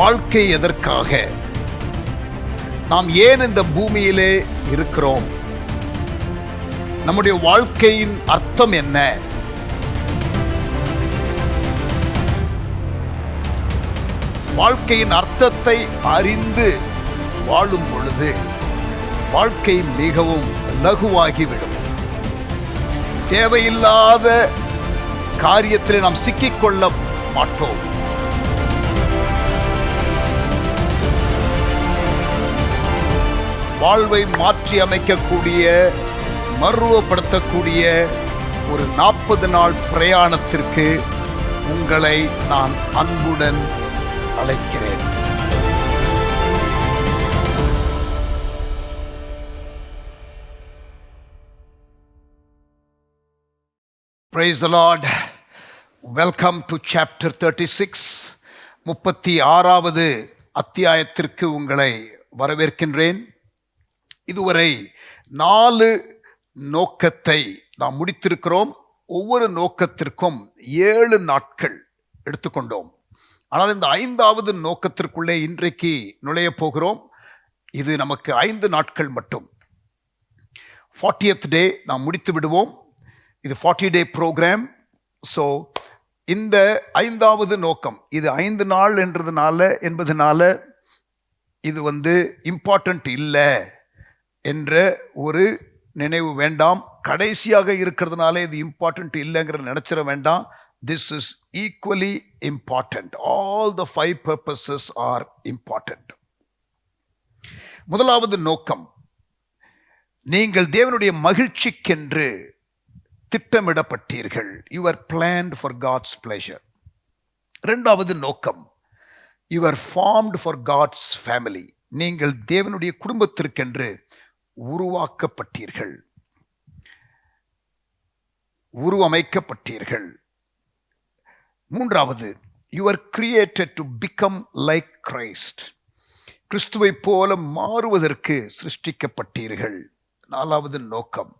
வாழ்க்கை எதற்காக? நாம் ஏன் இந்த பூமியிலே இருக்கிறோம்? நம்முடைய வாழ்க்கையின் அர்த்தம் என்ன? வாழ்க்கையின் அர்த்தத்தை அறிந்து வாழும் பொழுது வாழ்க்கை மிகவும் லகுவாகிவிடும். தேவையில்லாத காரியத்திலே நாம் சிக்கிக்கொள்ள மாட்டோம். வாழ்வை மாற்றி அமைக்கக்கூடிய, மறுரூபப்படுத்தக்கூடிய ஒரு 40 நாள் பிரயாணத்திற்கு உங்களை நான் அன்புடன் அழைக்கிறேன். Praise the Lord. Welcome to chapter 36. 36வது அத்தியாயத்திற்கு உங்களை வரவேற்கின்றேன். இதுவரை 4 நோக்கத்தை நாம் முடித்திருக்கிறோம். ஒவ்வொரு நோக்கத்திற்கும் 7 நாட்கள் எடுத்துக்கொண்டோம். ஆனால் இந்த 5வது நோக்கத்திற்குள்ளே இன்றைக்கு நுழைய போகிறோம். இது நமக்கு 5 நாட்கள் மட்டும். 40th டே நாம் முடித்து விடுவோம். இது 40 டே ப்ரோக்ராம். ஸோ இந்த 5வது நோக்கம், இது 5 நாள் என்பதனால இது இம்பார்ட்டண்ட் இல்லை என்ற ஒரு நினைவு வேண்டாம். கடைசியாக இருக்கிறதுனால இது இம்பார்ட்டண்ட் இல்லைங்கிறத நினைச்சிட வேண்டாம். This is equally important. All the 5 purposes are important. முதலாவது நோக்கம், நீங்கள் தேவனுடைய மகிழ்ச்சிக்கென்று திட்டமிடப்பட்டீர்கள். You are planned for God's pleasure. இரண்டாவது நோக்கம், you are formed for God's family. நீங்கள் தேவனுடைய குடும்பத்திற்கென்று உருவாக்கப்பட்டீர்கள், உருவமைக்கப்பட்டீர்கள். மூன்றாவது, you are created to become like Christ. கிறிஸ்துவை போல மாறுவதற்கு சிருஷ்டிக்கப்பட்டீர்கள். நாலாவது நோக்கம்,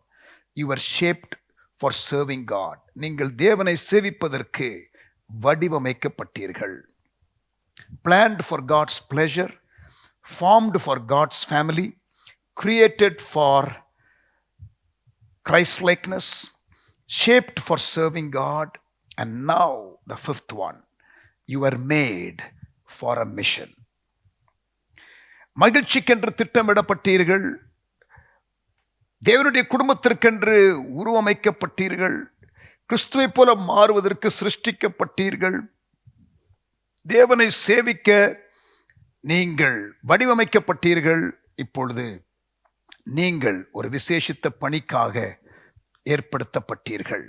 you are shaped for serving God. நீங்கள் தேவனை சேவிப்பதற்கு வடிவமைக்கப்பட்டீர்கள். Planned for God's pleasure, formed for God's family, created for Christ-likeness, shaped for serving God, and now the 5th one, you are made for a mission. மகிழ்ச்சிக்கென்று திட்டமிடப்பட்டீர்கள், தேவனுடைய குடும்பத்திற்கென்று உருவமைக்கப்பட்டீர்கள், கிறிஸ்துவை போல மாறுவதற்கு சிருஷ்டிக்கப்பட்டீர்கள், தேவனை சேவிக்க நீங்கள் வடிவமைக்கப்பட்டீர்கள். இப்பொழுது நீங்கள் ஒரு விசேஷித்த பணிக்காக ஏற்படுத்தப்பட்டீர்கள்.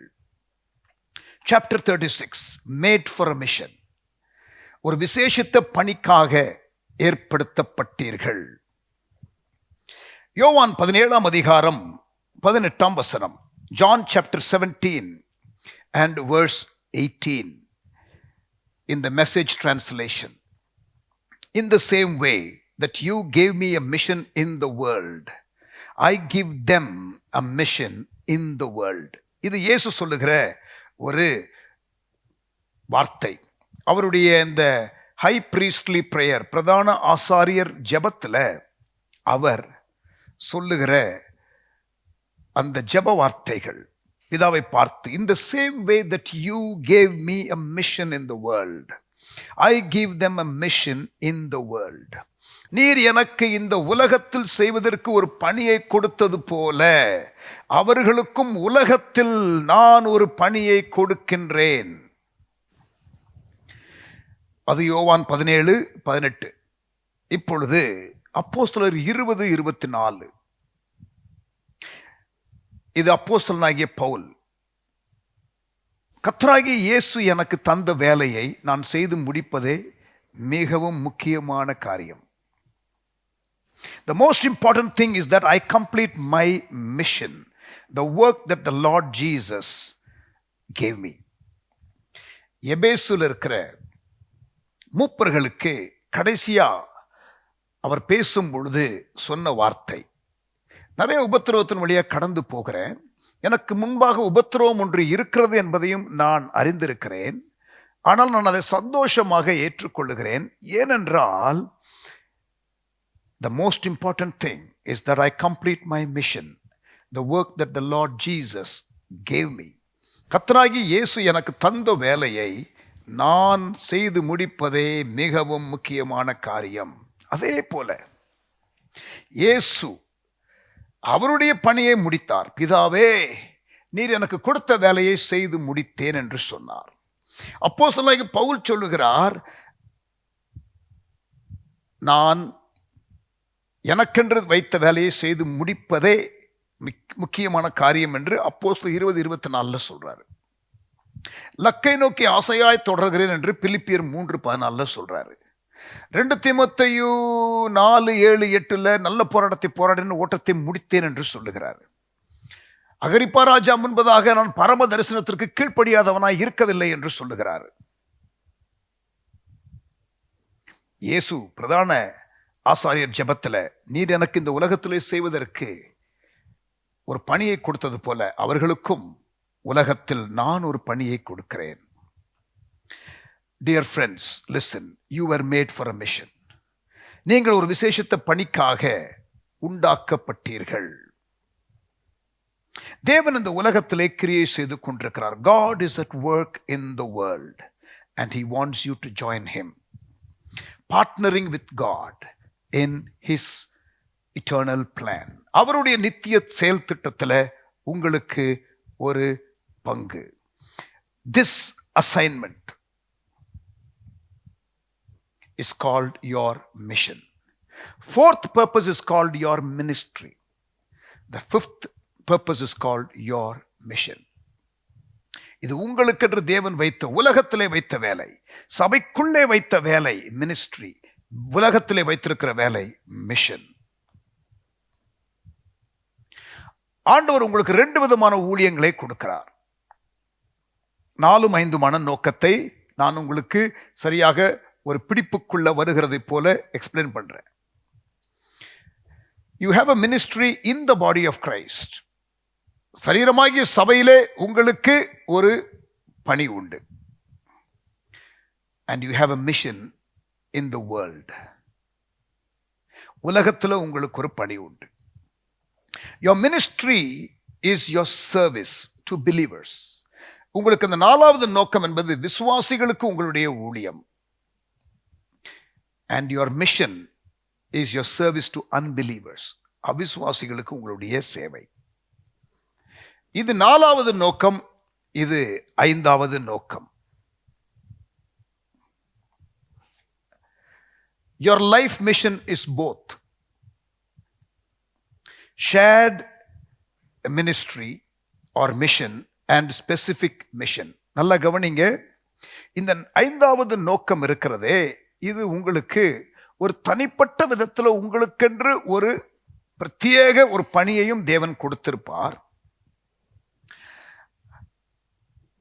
Chapter 36, made for a mission. ஒரு விசேஷித்த பணிக்காக ஏற்படுத்தப்பட்டீர்கள். யோவான் 17ஆம் அதிகாரம் 18ஆம் வசனம். John chapter 17 and verse 18 in the Message translation. In the same way that you gave me a mission in the world, I give them a mission in the world. இது இயேசு சொல்லுகிற ஒரு வார்த்தை. அவருடைய இந்த ஹை பிரீஸ்ட்லி பிரேயர், பிரதான ஆசாரியர் ஜெபத்தில் அவர் சொல்லுகிற அந்த ஜெப வார்த்தைகள் பிதாவை பார்த்து, in the same way that you gave me a mission in the world, I give them a mission in the world. நீர் எனக்கு இந்த உலகத்தில் செய்வதற்கு ஒரு பணியை கொடுத்தது போல அவர்களுக்கும் உலகத்தில் நான் ஒரு பணியை கொடுக்கின்றேன். அது யோவான் 17:18. இப்பொழுது அப்போஸ்தலர் 20:24. இது அப்போஸ்தலனாகிய பவுல். கர்த்தராகிய இயேசு எனக்கு தந்த வேலையை நான் செய்து முடிப்பதே மிகவும் முக்கியமான காரியம். The most important thing is that I complete my mission, the work that the Lord Jesus gave me. எபேசுல இருக்கிற மூப்பர்களுக்கு கடைசியா அவர் பேசும் பொழுது சொன்ன வார்த்தை, நிறைய உபத்திரவத்தின் வழியாக கடந்து போகிறேன், எனக்கு முன்பாக உபத்திரவம் ஒன்று இருக்கிறது என்பதையும் நான் அறிந்திருக்கிறேன். ஆனால் நான் அதை சந்தோஷமாக ஏற்றுக்கொள்ளுகிறேன். ஏனென்றால் the most important thing is that I complete my mission, the work that the Lord Jesus gave me. கர்த்தராகிய இயேசு எனக்கு தந்த வேலையை நான் செய்து முடிப்பதே மிகவும் முக்கியமான காரியம். அதே போல இயேசு அவருடைய பணியை முடித்தார். பிதாவே, நீர் எனக்கு கொடுத்த வேலையை செய்து முடித்தேன் என்று சொன்னார். அப்போஸ்தலனாகிய பவுல் சொல்லுகிறார், நான் எனக்கென்று வைத்த வேலையை செய்து முடிப்பதே முக்கியமான காரியம் என்று அப்போஸ்தலர் 20:24 சொல்றாரு. லக்கை நோக்கி ஆசையாய் தொடர்கிறேன் என்று பிலிப்பியர் 3:14 சொல்றாரு. 2 தீமோத்தேயு 4:7-8 நல்ல போராட்டத்தை போராடின ஓட்டத்தை முடித்தேன் என்று சொல்லுகிறார். அகிரிப்பா ராஜா முன்பதாக நான் பரம தரிசனத்திற்கு கீழ்ப்படியாதவனாய் இருக்கவில்லை என்று சொல்லுகிறார். இயேசு பிரதான ஆசாரியர் ஜெபத்துல, நீர் எனக்கு இந்த உலகத்திலே செய்வதற்கு ஒரு பணியை கொடுத்தது போல அவர்களுக்கும் உலகத்தில் நான் ஒரு பணியை கொடுக்கிறேன். Dear friends, listen, you were made for a mission. நீங்கள் ஒரு விசேஷித்த பணிக்காக உண்டாக்கப்பட்டீர்கள். தேவன் இந்த உலகத்திலே கிரியை செய்து கொண்டிருக்கிறார். God is at work in the world and he wants you to join him, partnering with God in his eternal plan. அவருடைய நித்திய செயல் திட்டத்தில் உங்களுக்கு ஒரு பங்கு. This assignment is called your mission. Fourth purpose is called your ministry. The fifth purpose is called your mission. இது உங்களுக்கென்று தேவன் வைத்த, உலகத்திலே வைத்த வேலை, சபைக்குள்ளே வைத்த வேலை மினிஸ்ட்ரி, உலகத்திலே வைத்திருக்கிற வேலை மிஷன். ஆண்டவர் உங்களுக்கு 2 விதமான ஊழியங்களை கொடுக்கிறார். 4-5 நோக்கத்தை நான் உங்களுக்கு சரியாக ஒரு பிடிப்புக்குள்ள வருகிறதை போல எக்ஸ்பிளைன் பண்றேன். You have a ministry in the body of Christ. சரீரமாகிய சபையிலே உங்களுக்கு ஒரு பணி உண்டு. And you have a mission in the world. உலகத்தில் உங்களுக்கு ஒரு பணி உண்டு. Your ministry is your service to believers. உங்களுக்கு அந்த 4வது நோக்கம் என்பது விசுவாசிகளுக்கு உங்களுடைய ஊழியம். And your mission is your service to unbelievers. அவிசுவாசிகளுக்கு உங்களுடைய சேவை. இது 4வது நோக்கம், இது 5வது நோக்கம். Your life mission is both shared ministry or mission and specific mission. நல்லா கவனிங்க, இந்த 5வது நோக்கம் இருக்கிறதே, இது உங்களுக்கு ஒரு தனிப்பட்ட விதத்தில் உங்களுக்கென்று ஒரு பிரத்யேக ஒரு பணியையும் தேவன் கொடுத்திருப்பார்.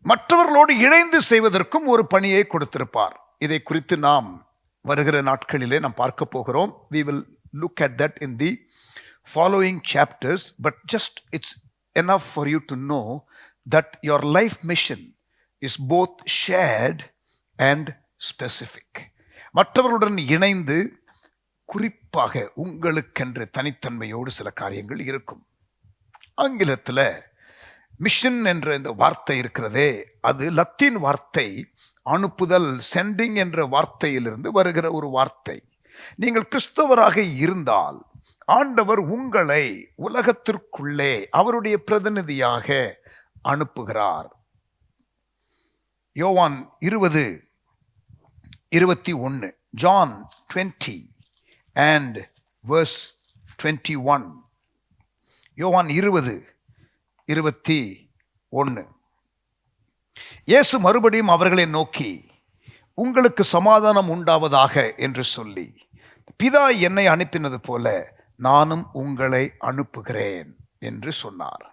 மற்றவர்களோடு இணைந்து செய்வதற்கும் ஒரு பணியை கொடுத்திருப்பார். இதை குறித்து நாம் வருகிற நாட்களிலே நாம் பார்க்க போகிறோம். We will look at that in the following chapters, but just it's enough for you to know that your life mission is both shared and specific. மற்றவர்களுடன் இணைந்து குறிப்பாக உங்களுக்கென்று தனித்தன்மையோடு சில காரியங்கள் இருக்கும். ஆங்கிலத்தில் மிஷன் என்ற இந்த வார்த்தை இருக்கிறதே, அது லத்தீன் வார்த்தை, அனுப்புதல், சென்டிங் என்ற வார்த்தையிலிருந்து வருகிற ஒரு வார்த்தை. நீங்கள் கிறிஸ்தவராக இருந்தால் ஆண்டவர் உங்களை உலகத்திற்குள்ளே அவருடைய பிரதிநிதியாக அனுப்புகிறார். யோவான் 20:21, John 20 and verse 21. யோவான் 20:21. இயேசு மறுபடியும் அவர்களை நோக்கி, உங்களுக்கு சமாதானம் உண்டாவதாக என்று சொல்லி, பிதா என்னை அனுப்பினது போல நானும் உங்களை அனுப்புகிறேன் என்று சொன்னார்.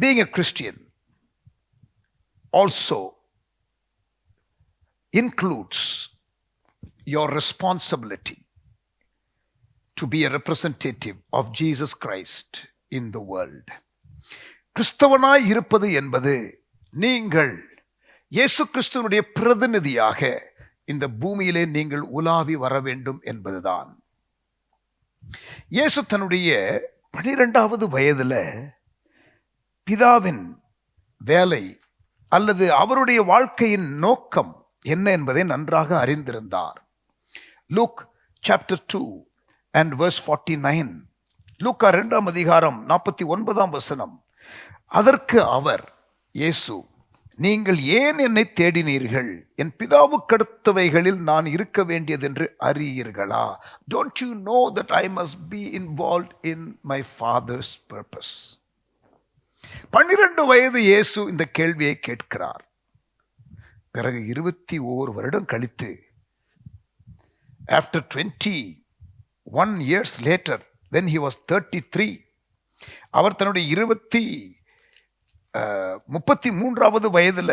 Being a Christian also includes your responsibility to be a representative of Jesus Christ in the world. கிறிஸ்தவனாய் இருப்பது என்பது நீங்கள் இயேசு கிறிஸ்துவனுடைய பிரதிநிதியாக இந்த பூமியிலே நீங்கள் உலாவி வர வேண்டும் என்பதுதான். இயேசு தன்னுடைய 12வது வயதுல பிதாவின் வேலை அல்லது அவருடைய வாழ்க்கையின் நோக்கம் என்ன என்பதை நன்றாக அறிந்திருந்தார். Look chapter 2 and verse 49. லூக்கா 2ஆம் அதிகாரம் 49ஆம் வசனம். அதற்கு அவர் இயேசு, நீங்கள் ஏன் என்னை தேடினீர்கள்? என் பிதாவுக்கடுத்தவைகளில் நான் இருக்க வேண்டியதென்று அறியீர்களா? Don't you know that I must be involved in my father's purpose? 12 வயது இயேசு இந்த கேள்வியை கேட்கிறார். பிறகு 21 வருடம் கழித்து, after 21 years later, when he was 33, அவர் தன்னுடைய 33வது வயதுல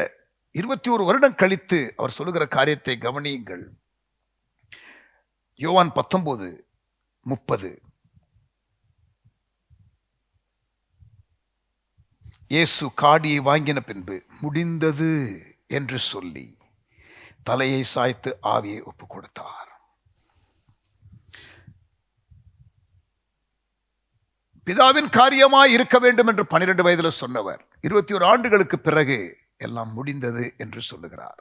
21 வருடம் கழித்து அவர் சொல்லுகிற காரியத்தை கவனியுங்கள். யோவான் 19:30. இயேசு காடியை வாங்கின பின்பு முடிந்தது என்று சொல்லி தலையை சாய்த்து ஆவியை ஒப்பு கொடுத்தார். பிதாவின் காரியமாய் இருக்க வேண்டும் என்று 12 வயதுல சொன்னவர் 21 ஆண்டுகளுக்கு பிறகு எல்லாம் முடிந்தது என்று சொல்லுகிறார்.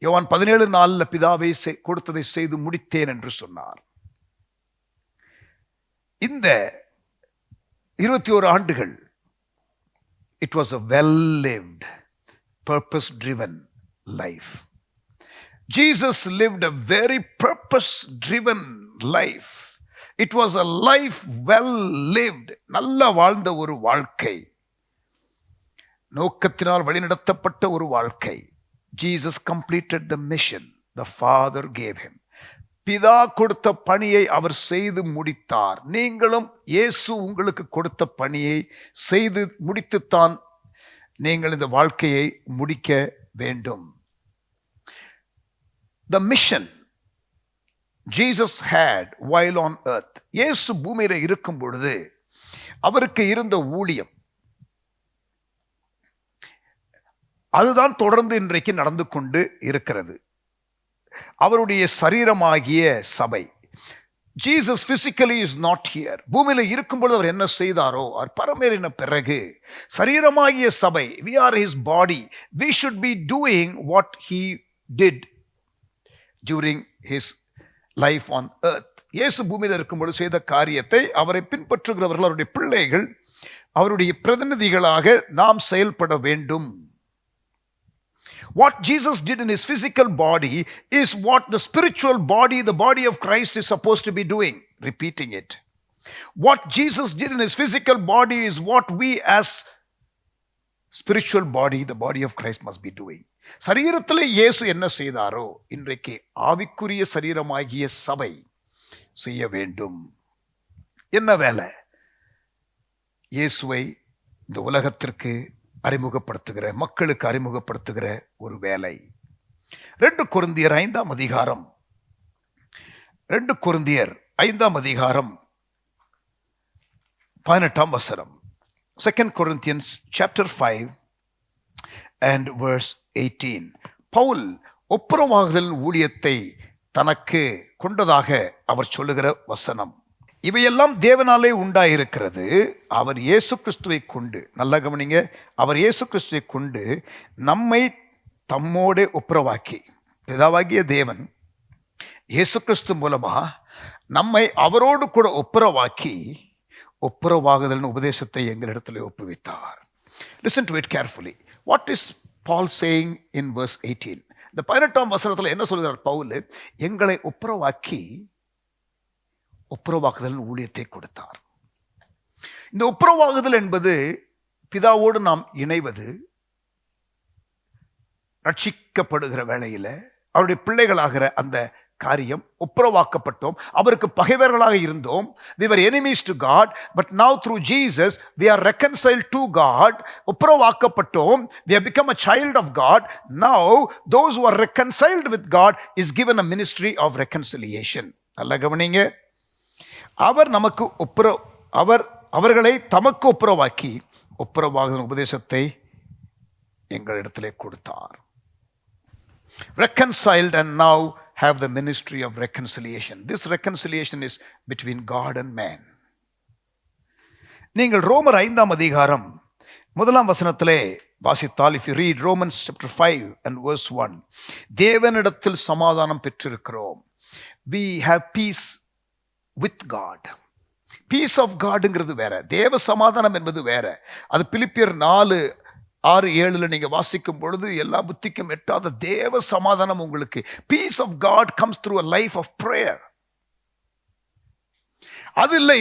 யோவான் 17:4 பிதாவை கொடுத்ததை செய்து முடித்தேன் என்று சொன்னார். இந்த 21 ஆண்டுகள், it was a well-lived, purpose-driven life. Jesus lived a very purpose-driven life. It was a life well lived. நல்ல வாழ்ந்த ஒரு வாழ்க்கை, நோக்கத்தினால் வழிநடத்தப்பட்ட ஒரு வாழ்க்கை. Jesus completed the mission the Father gave him. பிதா கொடுத்த பணியை அவர் செய்து முடித்தார். நீங்களும் இயேசு உங்களுக்கு கொடுத்த பணியை செய்து முடித்துத்தான் நீங்கள் இந்த வாழ்க்கையை முடிக்க வேண்டும். The mission Jesus had while on earth. இயேசு பூமியில இருக்கும் பொழுது அவருக்கு இருந்த ஊழியம், அதுதான் தொடர்ந்து இன்றைக்கு நடந்து கொண்டு இருக்கிறது. அவருடைய சரீரமாகிய சபை. Jesus physically is not here. பூமியில இருக்கும்போது அவர் என்ன செய்தாரோ, அவர் பரமேறின பிறகு சரீரமாகிய சபை, we are his body. We should be doing what he did during his life on earth. இயேசு பூமியில் இருக்கும்போது செய்த காரியத்தை அவரை பின்பற்றுகிறவர்கள், அவருடைய பிள்ளைகள், அவருடைய பிரதிநிதிகளாக நாம் செயல்பட வேண்டும். What Jesus did in his physical body is what the spiritual body, the body of Christ, is supposed to be doing. Repeating it. What Jesus did in his physical body is what we as spiritual body, the body of Christ, must be doing. சரீரத்தில் இயேசு என்ன செய்தாரோ இன்றைக்கு ஆவிக்குரிய சரீரமாகிய சபை செய்ய வேண்டும். என்ன வேலை? இயேசுவை இந்த உலகத்திற்கு அறிமுகப்படுத்துகிற, மக்களுக்கு அறிமுகப்படுத்துகிற ஒரு வேலை. 2 கொரிந்தியர் 5ஆம் அதிகாரம் 18ஆம் வசனம். 2 Corinthians chapter 5 and verse 18. Pavul ஒப்புரவாகுதல் ஊழியத்தை தனக்கு கொண்டதாக அவர் சொல்லுகிற வசனம். இவையெல்லாம் தேவனாலே உண்டாயிருக்கிறது, அவர் இயேசு கிறிஸ்துவை கொண்டு, நல்லா கவனிங்க, அவர் இயேசு கிறிஸ்துவை கொண்டு நம்மை தம்மோடே ஒப்புரவாக்கி, பிதாவாகிய தேவன் இயேசு கிறிஸ்து மூலமா நம்மை அவரோடு கூட ஒப்புரவாக்கி ஒப்புரவாகுதல் உபதேசத்தை எங்களிடத்தில் ஒப்புவித்தார். Listen to it carefully. What is Paul saying in verse 18? இந்த 18ஆம் வசனத்தில் என்ன சொல்கிறார் பவுல்? எங்களை ஒப்புரவாக்கி ஒப்புரவாக்குதல் ஊழியத்தை கொடுத்தார். இந்த ஒப்புரவாகுதல் என்பது பிதாவோடு நாம் இணைவது, ரட்சிக்கப்படுகிற வேளையில் அவருடைய பிள்ளைகளாகிற அந்த காரியம். ஒப்புரவாக்கப்பட்டோம், அவருக்கு பகைவர்களாக இருந்தோம். we were enemies to God, but now through Jesus we are reconciled to God. ஒப்புரவாக்கப்பட்டோம், we have become a child of God. Now those who are reconciled with God is given a ministry of reconciliation. நல்லா கவனிங்க, அவர் நமக்கு அவர்களை தமக்கு ஒப்புரவாக்கி ஒப்புரவாகுதல் உபதேசத்தை எங்களிடத்திலே கொடுத்தார். Reconciled and now have the ministry of reconciliation. This reconciliation is between God and man. நீங்கள் ரோமர் 5ஆம் அதிகாரம் 1ஆம் வசனத்திலே வாசித்தால், if you read Romans chapter 5 and verse 1, தேவனிடத்தில் சமாதானம் பெற்றிருக்கிறோம். We have peace with God. Peace of காட்ங்கிறது வேற, தேவ சமாதானம் என்பது வேற. அது பிலிப்பியர் 4:6-7 நீங்க வாசிக்கும் பொழுது எல்லா புத்திக்கும் எட்டாத தேவ சமாதானம் உங்களுக்கு. Peace of God comes through a life of prayer. அது இல்லை,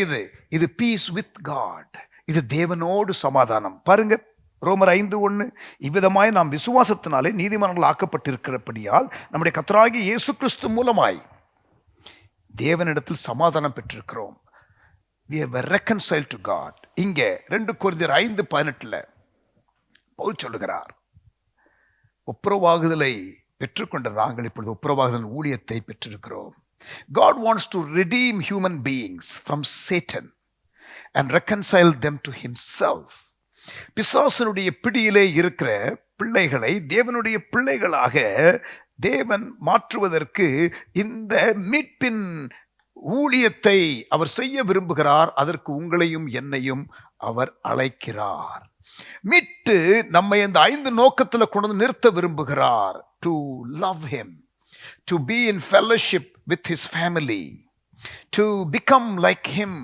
இது பீஸ் வித் காட். இது தேவனோடு சமாதானம். பாருங்க, ரோமர் 5:1, இவ்விதமாய் நாம் விசுவாசத்தினாலே நீதிமான்கள் ஆக்கப்பட்டிருக்கிறபடியால் நம்முடைய கர்த்தராகிய இயேசு கிறிஸ்து மூலமாய் தேவனிடத்தில் சமாதானம் பெற்றிருக்கிறோம். We have been reconciled to God. இங்கே 2 கொரிந்தியர் 5:18 பவுல் சொல்லுகிறார், ஒப்புரவாகுதலை பெற்றுக்கொண்ட நாங்கள் இப்பொழுது ஒப்புரவாகுதல் ஊழியத்தை பெற்றிருக்கிறோம். God wants to redeem human beings from Satan and reconcile them to himself. பிசாசனுடைய பிடியிலே இருக்கிற பிள்ளைகளை தேவனுடைய பிள்ளைகளாக தேவன் மாற்றுவதற்கு இந்த மீட்பின் ஊழியத்தை அவர் செய்ய விரும்புகிறார். அதற்கு உங்களையும் என்னையும் அவர் அழைக்கிறார். மீட்டு நம்மை இந்த 5 நோக்கத்தில் கொண்டு வந்து நிறுத்த விரும்புகிறார். To love him, to be in fellowship with his family, to become like him,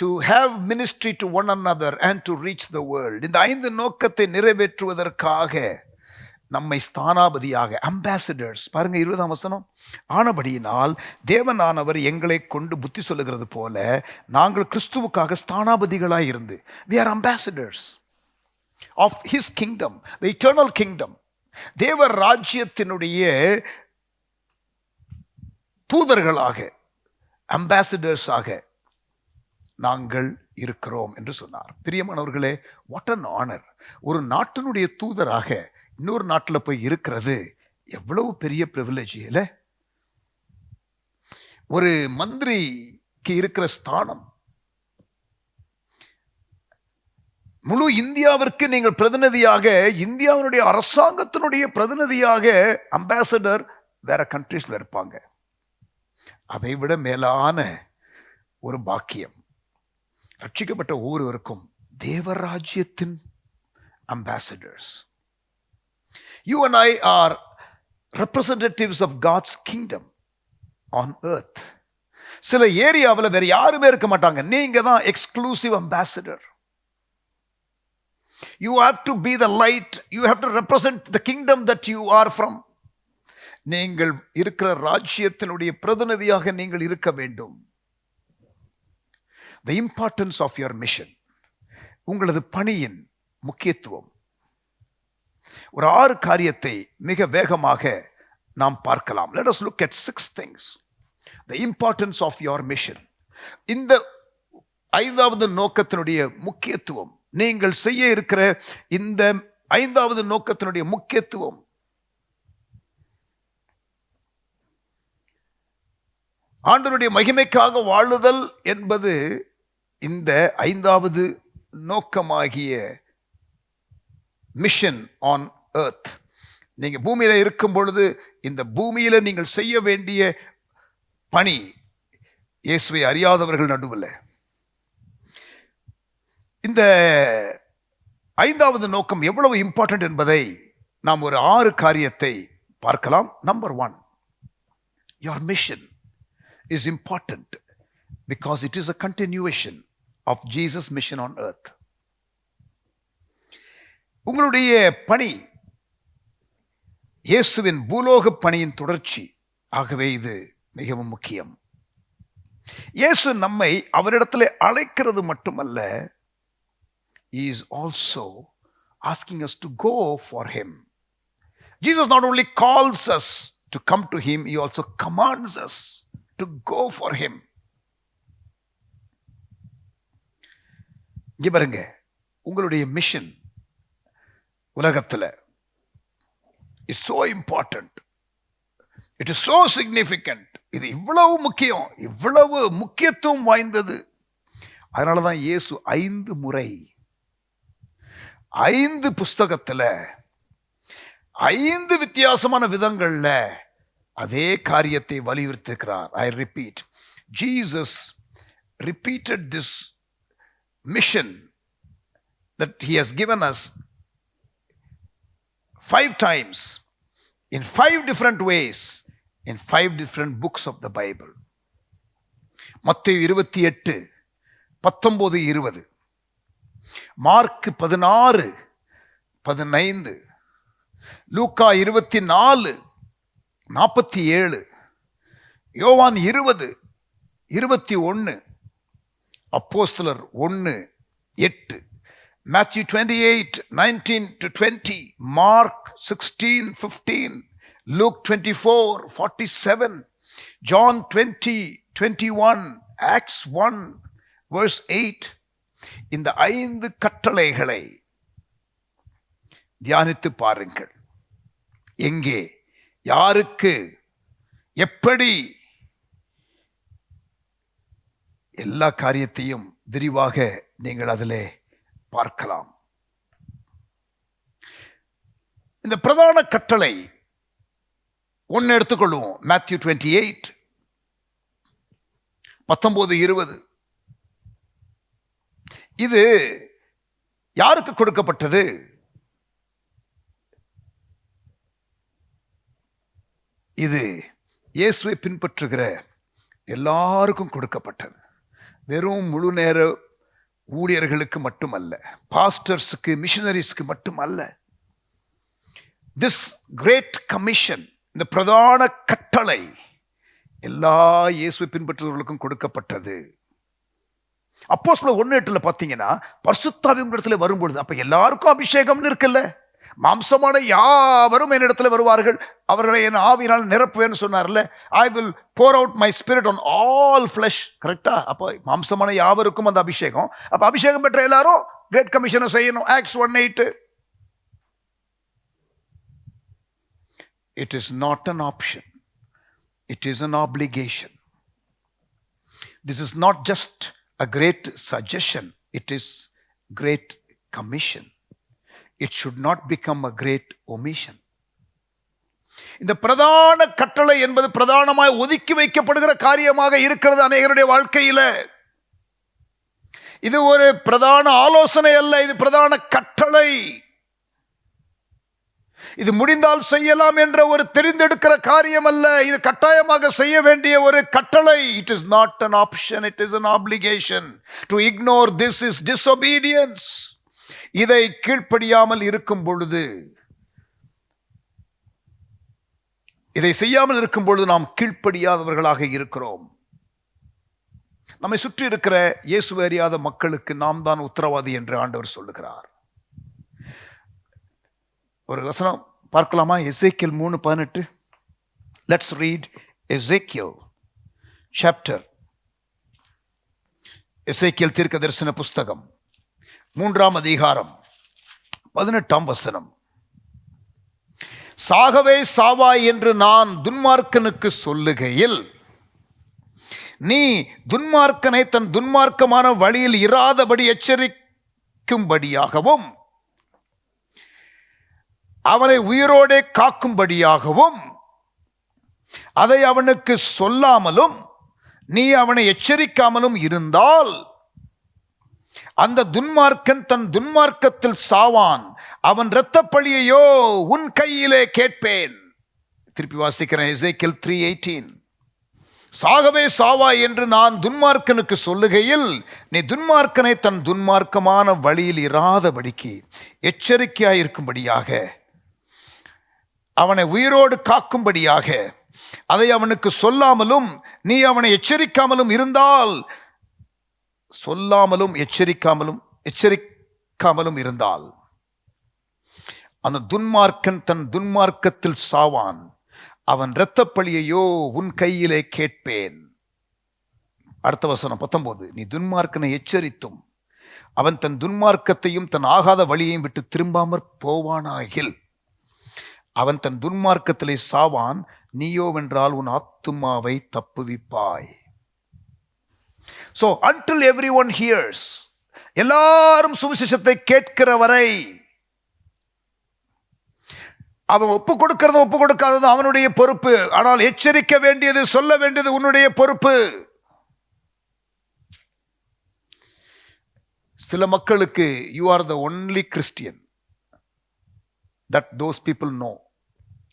to have ministry to one another and to reach the world. இந்த 5 நோக்கத்தை நிறைவேற்றுவதற்காக நம்மை ஸ்தானாபதியாக, அம்பாசிடர்ஸ், பாருங்க 20ஆம் வசனம், ஆனபடியினால் தேவனானவர் எங்களை கொண்டு புத்தி சொல்லுகிறது போல நாங்கள் கிறிஸ்துவுக்காக ஸ்தானாபதிகளாய் இருந்து, we are ambassadors of his kingdom, the eternal kingdom. தேவ ராஜ்யத்தினுடைய தூதர்களாக, அம்பாசிடர்ஸாக நாங்கள் இருக்கிறோம் என்று சொன்னார். பிரியமானவர்களே, வாட் an honor. ஒரு நாட்டினுடைய தூதராக இன்னொரு நாட்டில் போய் இருக்கிறது எவ்வளவு பெரிய பிரிவிலேஜ் இல்ல? ஒரு மந்திரிக்கு இருக்கிற ஸ்தானம், முழு இந்தியாவிற்கு நீங்கள் பிரதிநிதியாக, இந்தியாவினுடைய அரசாங்கத்தினுடைய பிரதிநிதியாக அம்பாசடர் வேற கண்ட்ரீஸ்ல இருப்பாங்க. அதை விட மேலான ஒரு பாக்கியம் ரட்சிக்கப்பட்ட ஒவ்வொருவருக்கும் தேவராஜ்யத்தின் ambassadors. You and I are representatives of God's kingdom on earth. சில ஏரியாவில் வேற யாருமே இருக்க மாட்டாங்க, நீங்க தான் exclusive ambassador. You have to be the light, you have to represent the kingdom that you are from. நீங்கள் இருக்கிற ராஜ்யத்தினுடைய பிரதிநிதியாக நீங்கள் இருக்க வேண்டும். The importance of your mission, உங்களது பணியின் முக்கியத்துவம். ஒரு 6 காரியத்தை மிக வேகமாக நாம் பார்க்கலாம். Let us look at 6 things. The importance of your mission. இந்த 5வது நோக்கத்தினுடைய முக்கியத்துவம், நீங்கள் செய்ய இருக்கிற இந்த 5வது நோக்கத்தினுடைய முக்கியத்துவம். ஆண்டவருடைய மகிமைக்காக வாழுதல் என்பது இந்த 5வது நோக்கமாகிய மிஷன் ஆன் எர்த். நீங்க பூமியில இருக்கும் பொழுது இந்த பூமியில நீங்கள் செய்ய வேண்டிய பணி, இயேசுவை அறியாதவர்கள் நடுவில். இந்த 5வது நோக்கம் எவ்வளவு இம்பார்ட்டன்ட் என்பதை நாம் ஒரு 6 காரியத்தை பார்க்கலாம். Number 1, your mission is important because it is a continuation of Jesus' mission on earth. உங்களுடைய பணி இயேசுவின் பூலோக பணியின் தொடர்ச்சி. ஆகவே இது மிகவும் முக்கியம். இயேசு நம்மை அவரிடத்தில் அழைக்கிறது மட்டுமல்ல, he is also asking us to go for him. Jesus not only calls us to come to him, he also commands us to go for him. இங்க பாருங்க, உங்களுடைய மிஷன் உலகத்தில் is so important, it is so significant. இது இவ்வளவு முக்கியம், இவ்வளவு முக்கியத்துவம் வாய்ந்தது. அதனால தான் இயேசு 5 முறை 5 புஸ்தகத்துல 5 வித்தியாசமான விதங்கள்ல அதே காரியத்தை வலியுறுத்துகிறார். I repeat, Jesus repeated this mission that he has given us 5 times in 5 different ways in 5 different books of the Bible. மத்தேயு 28 19 20, மார்க் 16 15, லூக்கா 24 47, யோவான் 20 21, அப்போஸ்தலர் 1 8, Matthew 28 19 to 20, Mark 16 15, Luke 24 47, John 20 21, Acts 1 verse 8. இந்த 5 கட்டளைகளை தியானித்து பாருங்கள். எங்கே, யாருக்கு, எப்படி, எல்லா காரியத்தையும் விரிவாக நீங்கள் அதிலே பார்க்கலாம். இந்த பிரதான கட்டளை ஒன்னு எடுத்துக்கொள்வோம். Matthew 28 19 20. இது யாருக்கு கொடுக்கப்பட்டது? இது இயேசுவை பின்பற்றுகிற எல்லாருக்கும் கொடுக்கப்பட்டது. வெறும் முழு நேர ஊழியர்களுக்கு மட்டுமல்ல, பாஸ்டர்ஸுக்கு, மிஷனரிஸ்க்கு மட்டுமல்ல. திஸ் கிரேட் கமிஷன், இந்த பிரதான கட்டளை எல்லா இயேசுவை பின்பற்றுபவர்களுக்கும் கொடுக்கப்பட்டது. அப்போஸ்தலர் 1:8 பார்த்தீங்கன்னா, பரிசுத்த ஆவியினிடத்துல வரும்பொழுது, அப்ப எல்லாருக்கும் அபிஷேகம்னு இருக்குல்ல, மாம்சமான யாவரும் என்னிடத்துல வருவார்கள், அவர்களை என் ஆவியினால் நிரப்புவேன்னு சொன்னார்ல. I will pour out my spirit on all flesh. கரெக்டா? அப்போ மாம்சமான யாவருக்கும் அந்த அபிஷேகம். அப்ப அபிஷேகம் பெற்ற எல்லாரும் கிரேட் கமிஷனை செய்யணும். Acts 1:8. It is not an option. It is an obligation. This is not just a great suggestion. It is great commission. It should not become a great omission. இந்த பிரதான கட்டளை என்பது பிரதானமாய் ஒதுக்கி வைக்கப்படுகிற காரியமாக இருக்கிறது அநேகருடைய வாழ்க்கையில. இது ஒரு பிரதான ஆலோசனை அல்ல, இது பிரதான கட்டளை. இது முடிந்தால் செய்யலாம் என்ற ஒரு தெரிந்தெடுக்கிற காரியம் அல்ல, இது கட்டாயமாக செய்ய வேண்டிய ஒரு கட்டளை. It is not an option, it is an obligation. To ignore this is disobedience. இதை கீழ்ப்படியாமல் இருக்கும் பொழுது, இதை செய்யாமல் இருக்கும் பொழுது நாம் கீழ்ப்படியாதவர்களாக இருக்கிறோம். நம்மை சுற்றி இருக்கிற இயேசுவை அறியாத மக்களுக்கு நாம் தான் உத்தரவாதி என்று ஆண்டவர் சொல்லுகிறார். ஒரு வசனம் பார்க்கலாமா? எசேக்கியேல் 3:18. லெட்ஸ் ரீட் எசேக்கியேல் சாப்டர், எசேக்கியேல் தீர்க்கதரிசன புஸ்தகம் 3ஆம் அதிகாரம் 18ஆம் வசனம். சாகவே சாவாய் என்று நான் துன்மார்க்கனுக்கு சொல்லுகையில், நீ துன்மார்க்கனை தன் துன்மார்க்கமான வழியில் இராதபடி எச்சரிக்கும்படியாகவும் அவனை உயிரோடே காக்கும்படியாகவும் அதை அவனுக்கு சொல்லாமலும் நீ அவனை எச்சரிக்காமலும் இருந்தால் அந்த துன்மார்க்கன் தன் துன்மார்க்கத்தில் சாவான், அவன் இரத்தப்பழியையோ உன் கையிலே கேட்பேன். திருப்பி வாசிக்கிறேன், எசேக்கியேல் 3:18. சாகவே சாவாய் என்று நான் துன்மார்க்கனுக்கு சொல்லுகையில், நீ துன்மார்க்கனை தன் துன்மார்க்கமான வழியில் இராதபடிக்கு எச்சரிக்கையாயிருக்கும்படியாக அவனை உயிரோடு காக்கும்படியாக அதை அவனுக்கு சொல்லாமலும் நீ அவனை எச்சரிக்காமலும் இருந்தால், சொல்லாமலும் எச்சரிக்காமலும் இருந்தால் அந்த துன்மார்க்கன் தன் துன்மார்க்கத்தில் சாவான், அவன் இரத்தப்பழியையோ உன் கையிலே கேட்பேன். அடுத்த வசனம் 19. நீ துன்மார்க்கனை எச்சரித்தும் அவன் தன் துன்மார்க்கத்தையும் தன் ஆகாத வழியையும் விட்டு திரும்பாமற் போவானாகில் அவன் தன் துன்மார்க்கத்திலே சாவான், நீயோவென்றால் உன் ஆத்துமாவை தப்புவிப்பாய். So until everyone hears, எல்லாரும் சுவிசேஷத்தை கேட்கிற வரை அவன் ஒப்பு கொடுக்கிறது ஒப்பு கொடுக்காதது அவனுடைய பொறுப்பு. ஆனால் எச்சரிக்க வேண்டியது, சொல்ல வேண்டியது உன்னுடைய பொறுப்பு. சில மக்களுக்கு you are the only Christian that those people know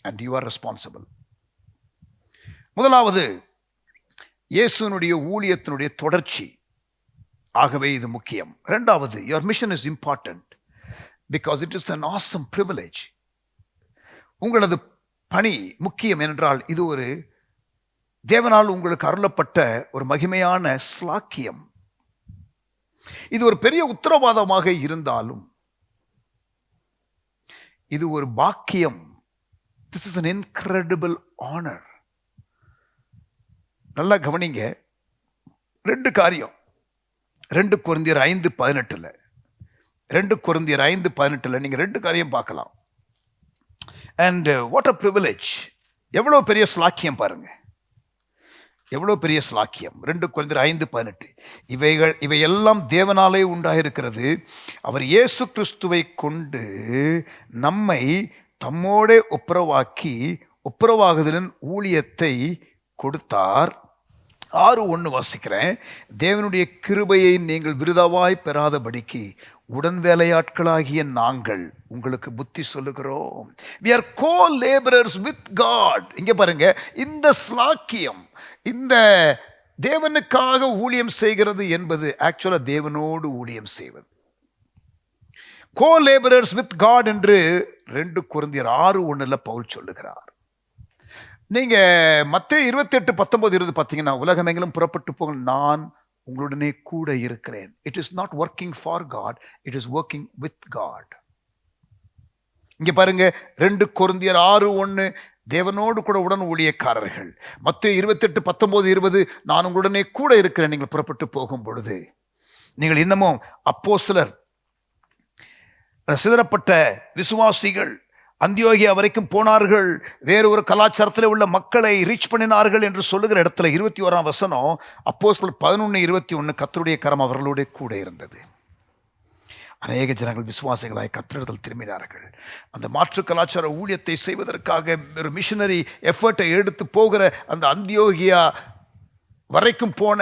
and you are responsible. முதலாவது, இயேசுனுடைய ஊழியத்தினுடைய தொடர்ச்சி. ஆகவே இது முக்கியம். இரண்டாவது, your mission is important because it is an awesome privilege. உங்களது பணி முக்கியம் என்றால் இது ஒரு தேவனால் உங்களுக்கு அருளப்பட்ட ஒரு மகிமையான ஸ்லாக்கியம். இது ஒரு பெரிய உத்தரவாதமாக இருந்தாலும் இது ஒரு பாக்கியம். This is an incredible honor. நல்லா கவனிங்க. 2 காரியம். 2 கொரிந்தியர் 5:18 2 கொரிந்தியர் 5:18 நீங்க 2 காரியம் பார்க்கலாம். And what a privilege. எவ்வளவு பெரிய ஸ்லாக்கியம் பாருங்க, எவ்வளவு பெரிய ஸ்லாக்கியம். 2 கொரிந்தியர் 5:18 இவையெல்லாம் தேவனாலே உண்டாயிருக்கிறது. அவர் இயேசு கிறிஸ்துவை கொண்டு நம்மை தம்மோடே ஒப்புரவாகுதலின் ஊழியத்தை கொடுத்தார். 6:1 வாசிக்கிறேன். தேவனுடைய கிருபையை நீங்கள் விருதாவாய் பெறாதபடிக்கு உடன் வேலையாட்களாகிய நாங்கள் உங்களுக்கு புத்தி சொல்லுகிறோம். we are co-laborers with God. இங்க பாருங்க, இந்த ஸ்லாக்கியம், இந்த தேவனுக்காக ஊழியம் செய்கிறது என்பது ஆக்சுவலா தேவனோடு ஊழியம் செய்வது. co-laborers with God என்று 2 கொரிந்தியர் 6:1 பவுல் சொல்லுகிறார். நீங்க மத்தேயு 28:19-20 பார்த்தீங்கன்னா, உலகமெங்கிலும் புறப்பட்டு போங்க, நான் உங்களுடனே கூட இருக்கிறேன். It is not working for God, it is working with God. இங்க பாருங்க, 2 கொரிந்தியர் 6:1 தேவனோடு கூட உடன் ஊழியக்காரர்கள். மத்தேயு 28:19-20 நான் உங்களுடனே கூட இருக்கிறேன் நீங்கள் புறப்பட்டு போகும் பொழுது. நீங்கள் இன்னமும் அப்போஸ்தலர், சிதறப்பட்ட விசுவாசிகள் அந்தியோகியா வரைக்கும் போனார்கள், வேறு ஒரு கலாச்சாரத்தில் உள்ள மக்களை ரீச் பண்ணினார்கள் என்று சொல்லுகிற இடத்துல 21ஆம் வசனம், அப்போஸ்தலர் 11:21 கர்த்தருடைய கரம் அவர்களோட கூட இருந்தது. அநேக ஜனங்கள் விசுவாசிகளாய் கர்த்தரிடத்தில் திரும்பினார்கள். அந்த மாற்று கலாச்சார ஊழியத்தை செய்வதற்காக ஒரு மிஷனரி எஃபர்ட்டை எடுத்து போகிற அந்த அந்தியோகியா வரைக்கும் போன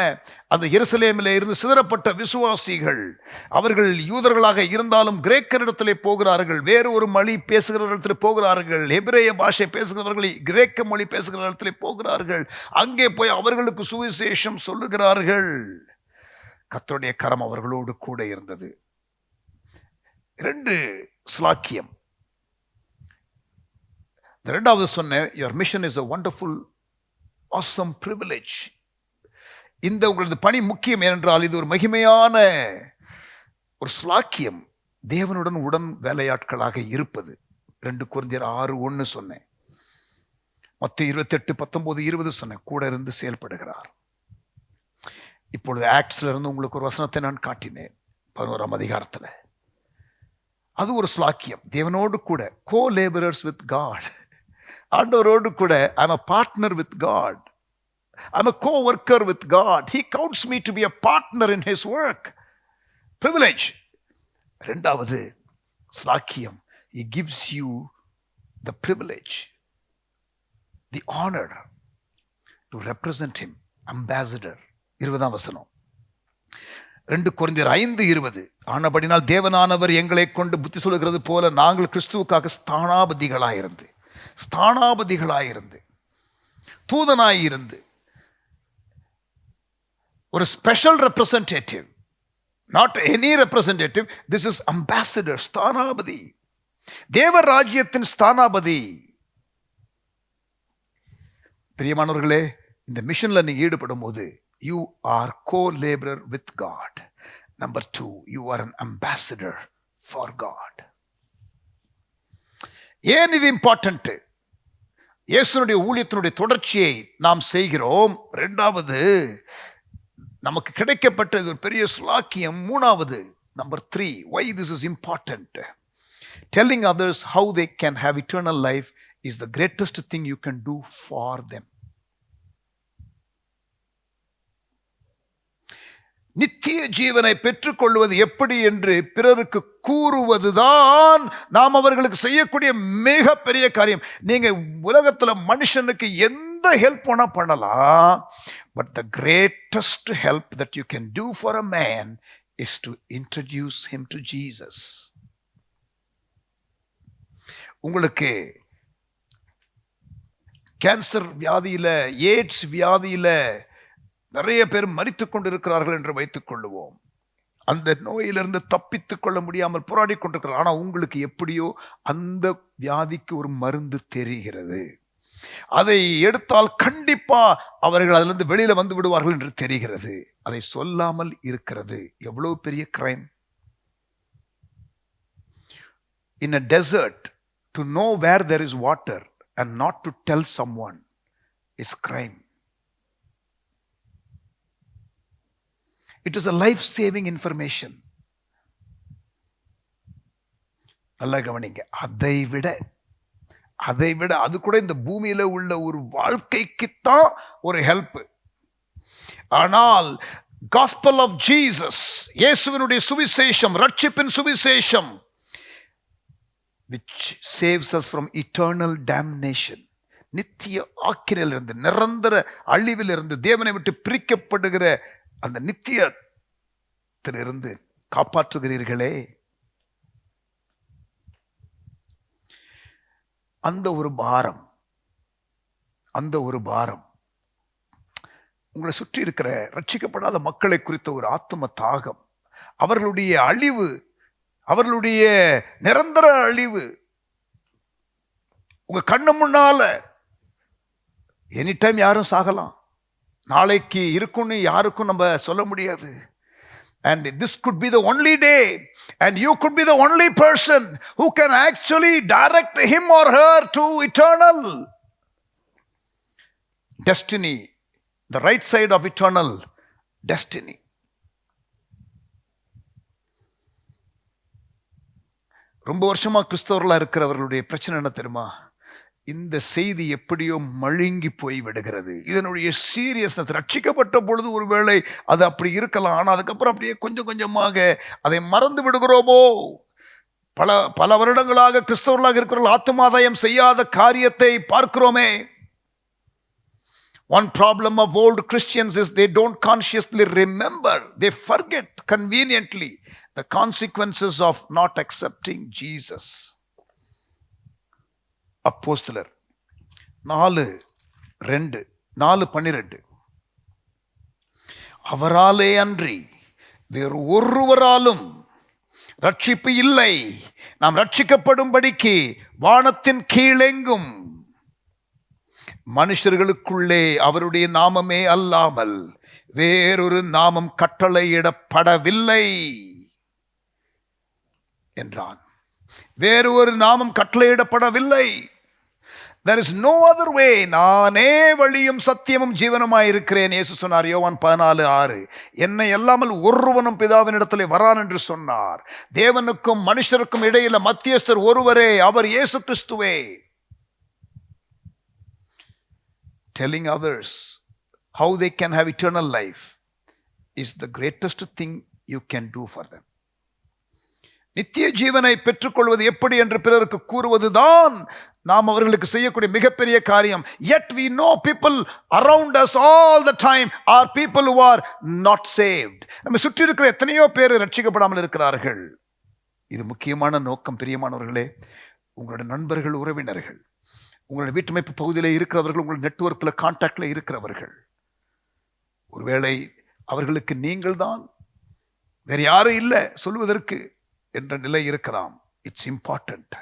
அந்த எருசலேமில் இருந்து சிதறப்பட்ட விசுவாசிகள், அவர்கள் யூதர்களாக இருந்தாலும் கிரேக்கரிடத்திலே போகிறார்கள், வேறு ஒரு மொழி பேசுகிற இடத்துல போகிறார்கள், எபிரேய பாஷை பேசுகிறவர்கள் கிரேக்க மொழி பேசுகிற இடத்துல போகிறார்கள். அங்கே போய் அவர்களுக்கு சுவிசேஷம் சொல்லுகிறார்கள். கர்த்தருடைய கரம் அவர்களோடு கூட இருந்தது. 2 ஸ்லாக்கியம். இரண்டாவது சொன்ன, your mission is a wonderful awesome privilege. இந்த உங்களது பணி முக்கியம் ஏனென்றால் இது ஒரு மகிமையான ஒரு ஸ்லாக்கியம், தேவனுடன் உடன் வேலையாட்களாக இருப்பது. 2 கொரிந்தியர் 6:1 சொன்னேன். மத்தேயு 28:19-20 சொன்னேன், கூட இருந்து செயல்படுகிறார். இப்பொழுது ஆக்ட்ஸ்ல இருந்து உங்களுக்கு ஒரு வசனத்தை நான் காட்டினேன் 11ஆம் அதிகாரத்தில். அது ஒரு ஸ்லாக்கியம், தேவனோடு கூட co-laborers with God. ஆண்டவரோடு கூட I'm a partner with God. I'm a co-worker with God. He counts me to be a partner in his work. Privilege. இரண்டாவது ஸ்லாக்கியம், he gives you the privilege, the honor to represent him, ambassador. 20ஆம் வசனம் 2 கொரிந்தியர் 5:20 ஆனபடினால் தேவனானவர் எங்களை கொண்டு புத்தி சொல்லுகிறது போல நாங்கள் கிறிஸ்துவுக்காக ஸ்தானாபதிகளாயிருந்து தூதனாயிருந்து ஒரு special representative, not any representative, this is ambassador, ஸ்தானாபதி, தேவ ராஜ்யத்தின் ஸ்தானாபதி. பிரியமானவர்களே, இந்த மிஷன்ல நீங்க ஈடுபடும் போது you are co-laborer with God. Number 2, you are an ambassador for God. ஏன் இது இம்பார்ட்டன்ட்? இயேசுனுடைய ஊழியத்தினுடைய தொடர்ச்சியை நாம் செய்கிறோம். இரண்டாவது, நமக்கு கிடைக்கப்பட்ட ஒரு பெரிய ஸ்லாக்கியம். மூணாவது, number 3, why this is important? Telling others how they can have eternal life is the greatest thing you can do for them. நித்திய ஜீவனை பெற்றுக்கொள்வது எப்படி என்று பிறருக்கு கூறுவதுதான் நாம் அவர்களுக்கு செய்யக்கூடிய மிகப்பெரிய காரியம். நீங்க உலகத்துல மனுஷனுக்கு எந்த ஹெல்ப் வேணா பண்ணலாம், but the greatest help that you can do for a man is to introduce him to Jesus. உங்களுக்கு கேன்சர் வியாதியில, எய்ட்ஸ் வியாதியில நிறைய பேர் மரித்துக் கொண்டிருக்கிறார்கள் என்று வைத்துக் கொள்ளுவோம். அந்த நோயிலிருந்து தப்பித்துக் கொள்ள முடியாமல் போராடி கொண்டிருக்கிறார். ஆனால் உங்களுக்கு எப்படியோ அந்த வியாதிக்கு ஒரு மருந்து தெரிகிறது. அதை எடுத்தால் கண்டிப்பா அவர்கள் அதிலிருந்து வெளியில வந்து விடுவார்கள் என்று தெரிகிறது. அதை சொல்லாமல் இருக்கிறது எவ்வளவு பெரிய crime. In a desert, to know where there is water and not to tell someone is crime. It is a life-saving information. நல்லா கவனிங்க. அதை விட அது கூட இந்த பூமியில உள்ள ஒரு வாழ்க்கைக்குத்தான் ஒரு ஹெல்ப். ஆனால் காஸ்பல் ஆஃப் ஜீசஸ், இயேசுவினுடைய சுவிசேஷம், ரட்சிப்பின் சுவிசேஷம், which saves us from eternal damnation, நித்திய ஆக்கினையிலிருந்து, நிரந்தர அழிவிலிருந்து, தேவனை விட்டு பிரிக்கப்படுகிற அந்த நித்தியத்திலிருந்து காப்பாற்றுகிறீர்களே. அந்த ஒரு பாரம் உங்களை சுற்றி இருக்கிற ரட்சிக்கப்படாத மக்களை குறித்த ஒரு ஆத்தும தாகம், அவர்களுடைய அழிவு, அவர்களுடைய நிரந்தர அழிவு உங்க கண்ணு முன்னால. எனி டைம் யாரும் சாகலாம், நாளைக்கு இருக்குன்னு யாருக்கும் நம்ம சொல்ல முடியாது. And this could be the only day, and you could be the only person who can actually direct him or her to eternal destiny, the right side of eternal destiny. ரொம்ப வருஷமா கிறிஸ்தவர்களா இருக்கிறவர்களுடைய பிரச்சனை என்ன தெரியுமா? இந்த செய்தி எப்படியோ மழுங்கி போய் விடுகிறது. இதனுடைய சீரியஸ்னஸ், ரட்சிக்கப்பட்ட பொழுது ஒருவேளை அது அப்படி இருக்கலாம், ஆனால் அதுக்கப்புறம் அப்படியே கொஞ்சம் கொஞ்சமாக அதை மறந்து விடுகிறோமோ? பல வருடங்களாக கிறிஸ்தவர்களாக இருக்கிறவர்கள் ஆத்துமாதாயம் செய்யாத காரியத்தை பார்க்கிறோமே. One problem of old Christians is they don't consciously remember, they forget conveniently the consequences of not accepting Jesus. அப்போஸ்தலர் 4:12 அவராலே அன்றி வேறு ஒருவராலும் ரட்சிப்பு இல்லை, நாம் ரட்சிக்கப்படும்படிக்கு வானத்தின் கீழெங்கும் மனுஷர்களுக்குள்ளே அவருடைய நாமமே அல்லாமல் வேறொரு நாமம் கட்டளையிடப்படவில்லை என்றான். வேறு ஒரு நாமம் கட்டளையிடப்படவில்லை. There is no other way. நானே வழியும் சத்தியமும் ஜீவனுமாய் இருக்கிறேன் இயேசு சொன்னார் யோவான் 14:6. என்னை அல்லாமல் ஒருவனும் பிதாவினிடத்திலே வரான் என்று சொன்னார். தேவனுக்கும் மனுஷருக்கும் இடையில மத்தியஸ்தர் ஒருவரே, அவர் இயேசு கிறிஸ்துவே. Telling others how they can have eternal life is the greatest thing you can do for them. நித்திய ஜீவனை பெற்றுக்கொள்வது எப்படி என்று பிறருக்கு கூறுவதுதான் நாம் அவர்களுக்கு செய்யக்கூடிய மிகப்பெரிய காரியம். Yet we know people around us all the time are people who are not saved. நம்ம சுற்றி இருக்கிற எத்தனையோ பேர் ரட்சிக்கப்படாமல் இருக்கிறார்கள். இது முக்கியமான நோக்கம் பிரியமானவர்களே. உங்களுடைய நண்பர்கள், உறவினர்கள், உங்களுடைய வீட்டமைப்பு பகுதியில் இருக்கிறவர்கள், உங்களுடைய நெட்வொர்க்கில் கான்டாக்டில் இருக்கிறவர்கள், ஒருவேளை அவர்களுக்கு நீங்கள் தான், வேறு யாரும் இல்லை சொல்வதற்கு என்ற நிலை இருக்கலாம். It's important.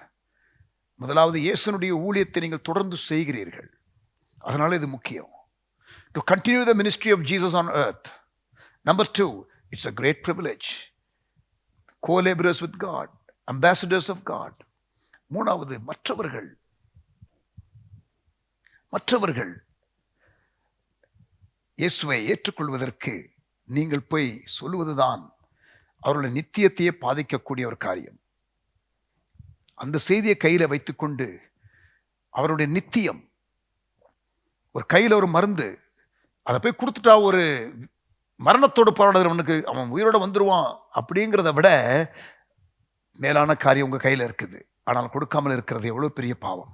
முதலாவது இயேசுனுடைய ஊழியத்தை நீங்கள் தொடர்ந்து செய்கிறீர்கள், அதனால இது முக்கியம். To continue the ministry of Jesus on earth. Number 2, it's a great privilege. co-laborers with God, ambassadors of God. மூணாவது, மற்றவர்கள் இயேசுவை ஏற்றுக்கொள்வதற்கு நீங்கள் போய் சொல்லுவதுதான் அவருடைய நித்தியத்தையே பாதிக்கக்கூடிய ஒரு காரியம். அந்த செய்தியை கையில் வைத்துக்கொண்டு அவருடைய நித்தியம், ஒரு கையில் ஒரு மருந்து, அதை போய் கொடுத்துட்டா ஒரு மரணத்தோடு போராடுகிறவனுக்கு அவன் உயிரோட வந்துடுவான் அப்படிங்கிறத விட மேலான காரியம் உங்கள் கையில் இருக்குது. ஆனால் கொடுக்காமல் இருக்கிறது எவ்வளோ பெரிய பாவம்.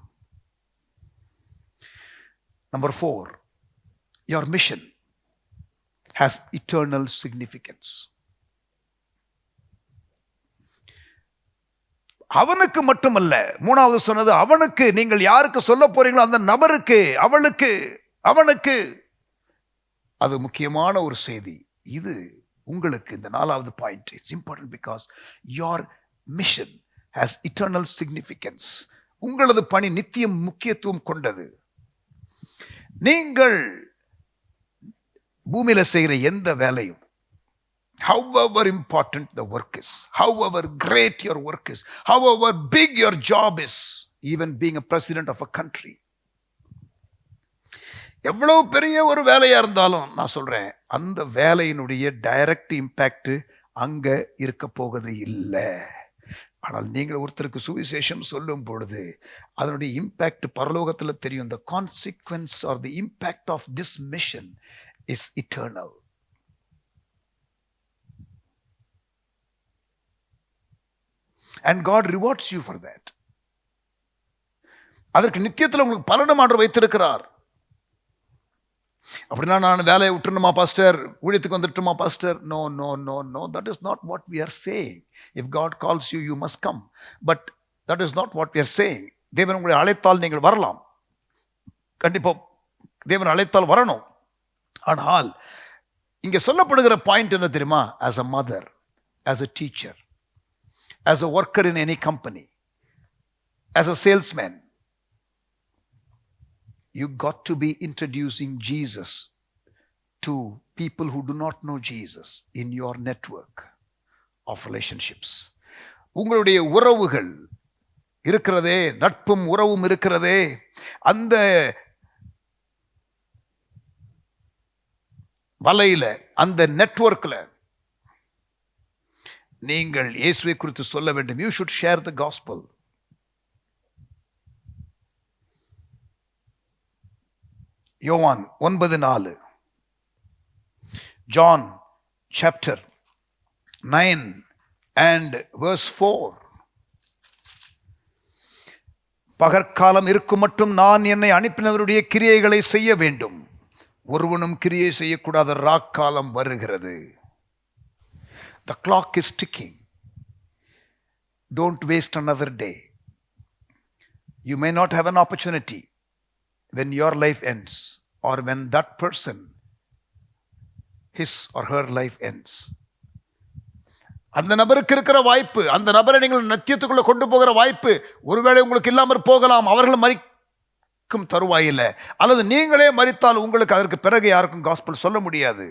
Number 4, your mission has eternal significance. அவனுக்கு மட்டுமல்ல, மூணாவது சொன்னது அவனுக்கு. நீங்கள் யாருக்கு சொல்ல போறீங்களோ அந்த நபருக்கு, அவளுக்கு, அவனுக்கு அது முக்கியமான ஒரு செய்தி. இது உங்களுக்கு இந்த 4வது point. It's important because your mission has eternal significance. உங்களது பணி நித்தியம் முக்கியத்துவம் கொண்டது. நீங்கள் பூமியில செய்கிற எந்த வேலையும், however important the work is, however great your work is, however big your job is, even being a president of a country, எவ்வளவு பெரிய ஒரு வேலையா இருந்தாலும் நான் சொல்றேன், அந்த வேலையினுடைய டைரக்ட் இம்பேக்ட் அங்க இருக்க போவது இல்லை. ஆனால் நீங்கள் ஒருத்தருக்கு சுவிசேஷம் சொல்லும் பொழுது அதனுடைய இம்பேக்ட் பரலோகத்தில் தெரியும். the consequence or the impact of this mission is eternal. And God rewards you for that. அதற்கு நித்தியத்தில் உங்களுக்கு பலனும் ஆண்டவர் வைத்திருக்கிறார். அப்படின்னா நான் வேலையை விட்டுணுமா பாஸ்டர், ஊழியத்துக்கு வந்துட்டுமா pastor? No no no no, that is not what we are saying. If God calls you, you must come. But that is not what we are saying. தேவன் உங்களை அழைத்தால் நீங்கள் வரலாம், கண்டிப்பாக தேவன் அழைத்தால் வரணும். ஆனால் இங்கே சொல்லப்படுகிற பாயிண்ட் என்ன தெரியுமா? As a mother, as a teacher, as a worker in any company, as a salesman, you got to be introducing Jesus to people who do not know Jesus in your network of relationships. உங்களுடைய உறவுகள் இருக்கிறதே, நட்பும் உறவும் இருக்கிறதே, அந்த வலையில, அந்த நெட்வொர்க்ல நீங்கள் இயேசுவை குறித்து சொல்ல வேண்டும். You should share the gospel. யோவான் 9:4, John chapter 9 and verse 4. பகற்காலம் இருக்கும் மட்டும் நான் என்னை அனுப்பினவருடைய கிரியைகளை செய்ய வேண்டும். ஒருவனும் கிரியை செய்யக்கூடாத ராக்காலம் வருகிறது. The clock is ticking. Don't waste another day. You may not have an opportunity when your life ends or when that person, his or her life ends. அந்த நபருக்கு இருக்கிற வாய்ப்பு, அந்த நபரை நீங்கள் நித்தியத்துக்குள்ள கொண்டு போகிற வாய்ப்பு ஒருவேளை உங்களுக்கு இல்லாமல் போகலாம். அவர்கள் மரிக்கும் தருவாயில்லை, அல்லது நீங்களே மரித்தால் உங்களுக்கு அதற்கு பிறகு யாருக்கும் காஸ்பல் சொல்ல முடியாது.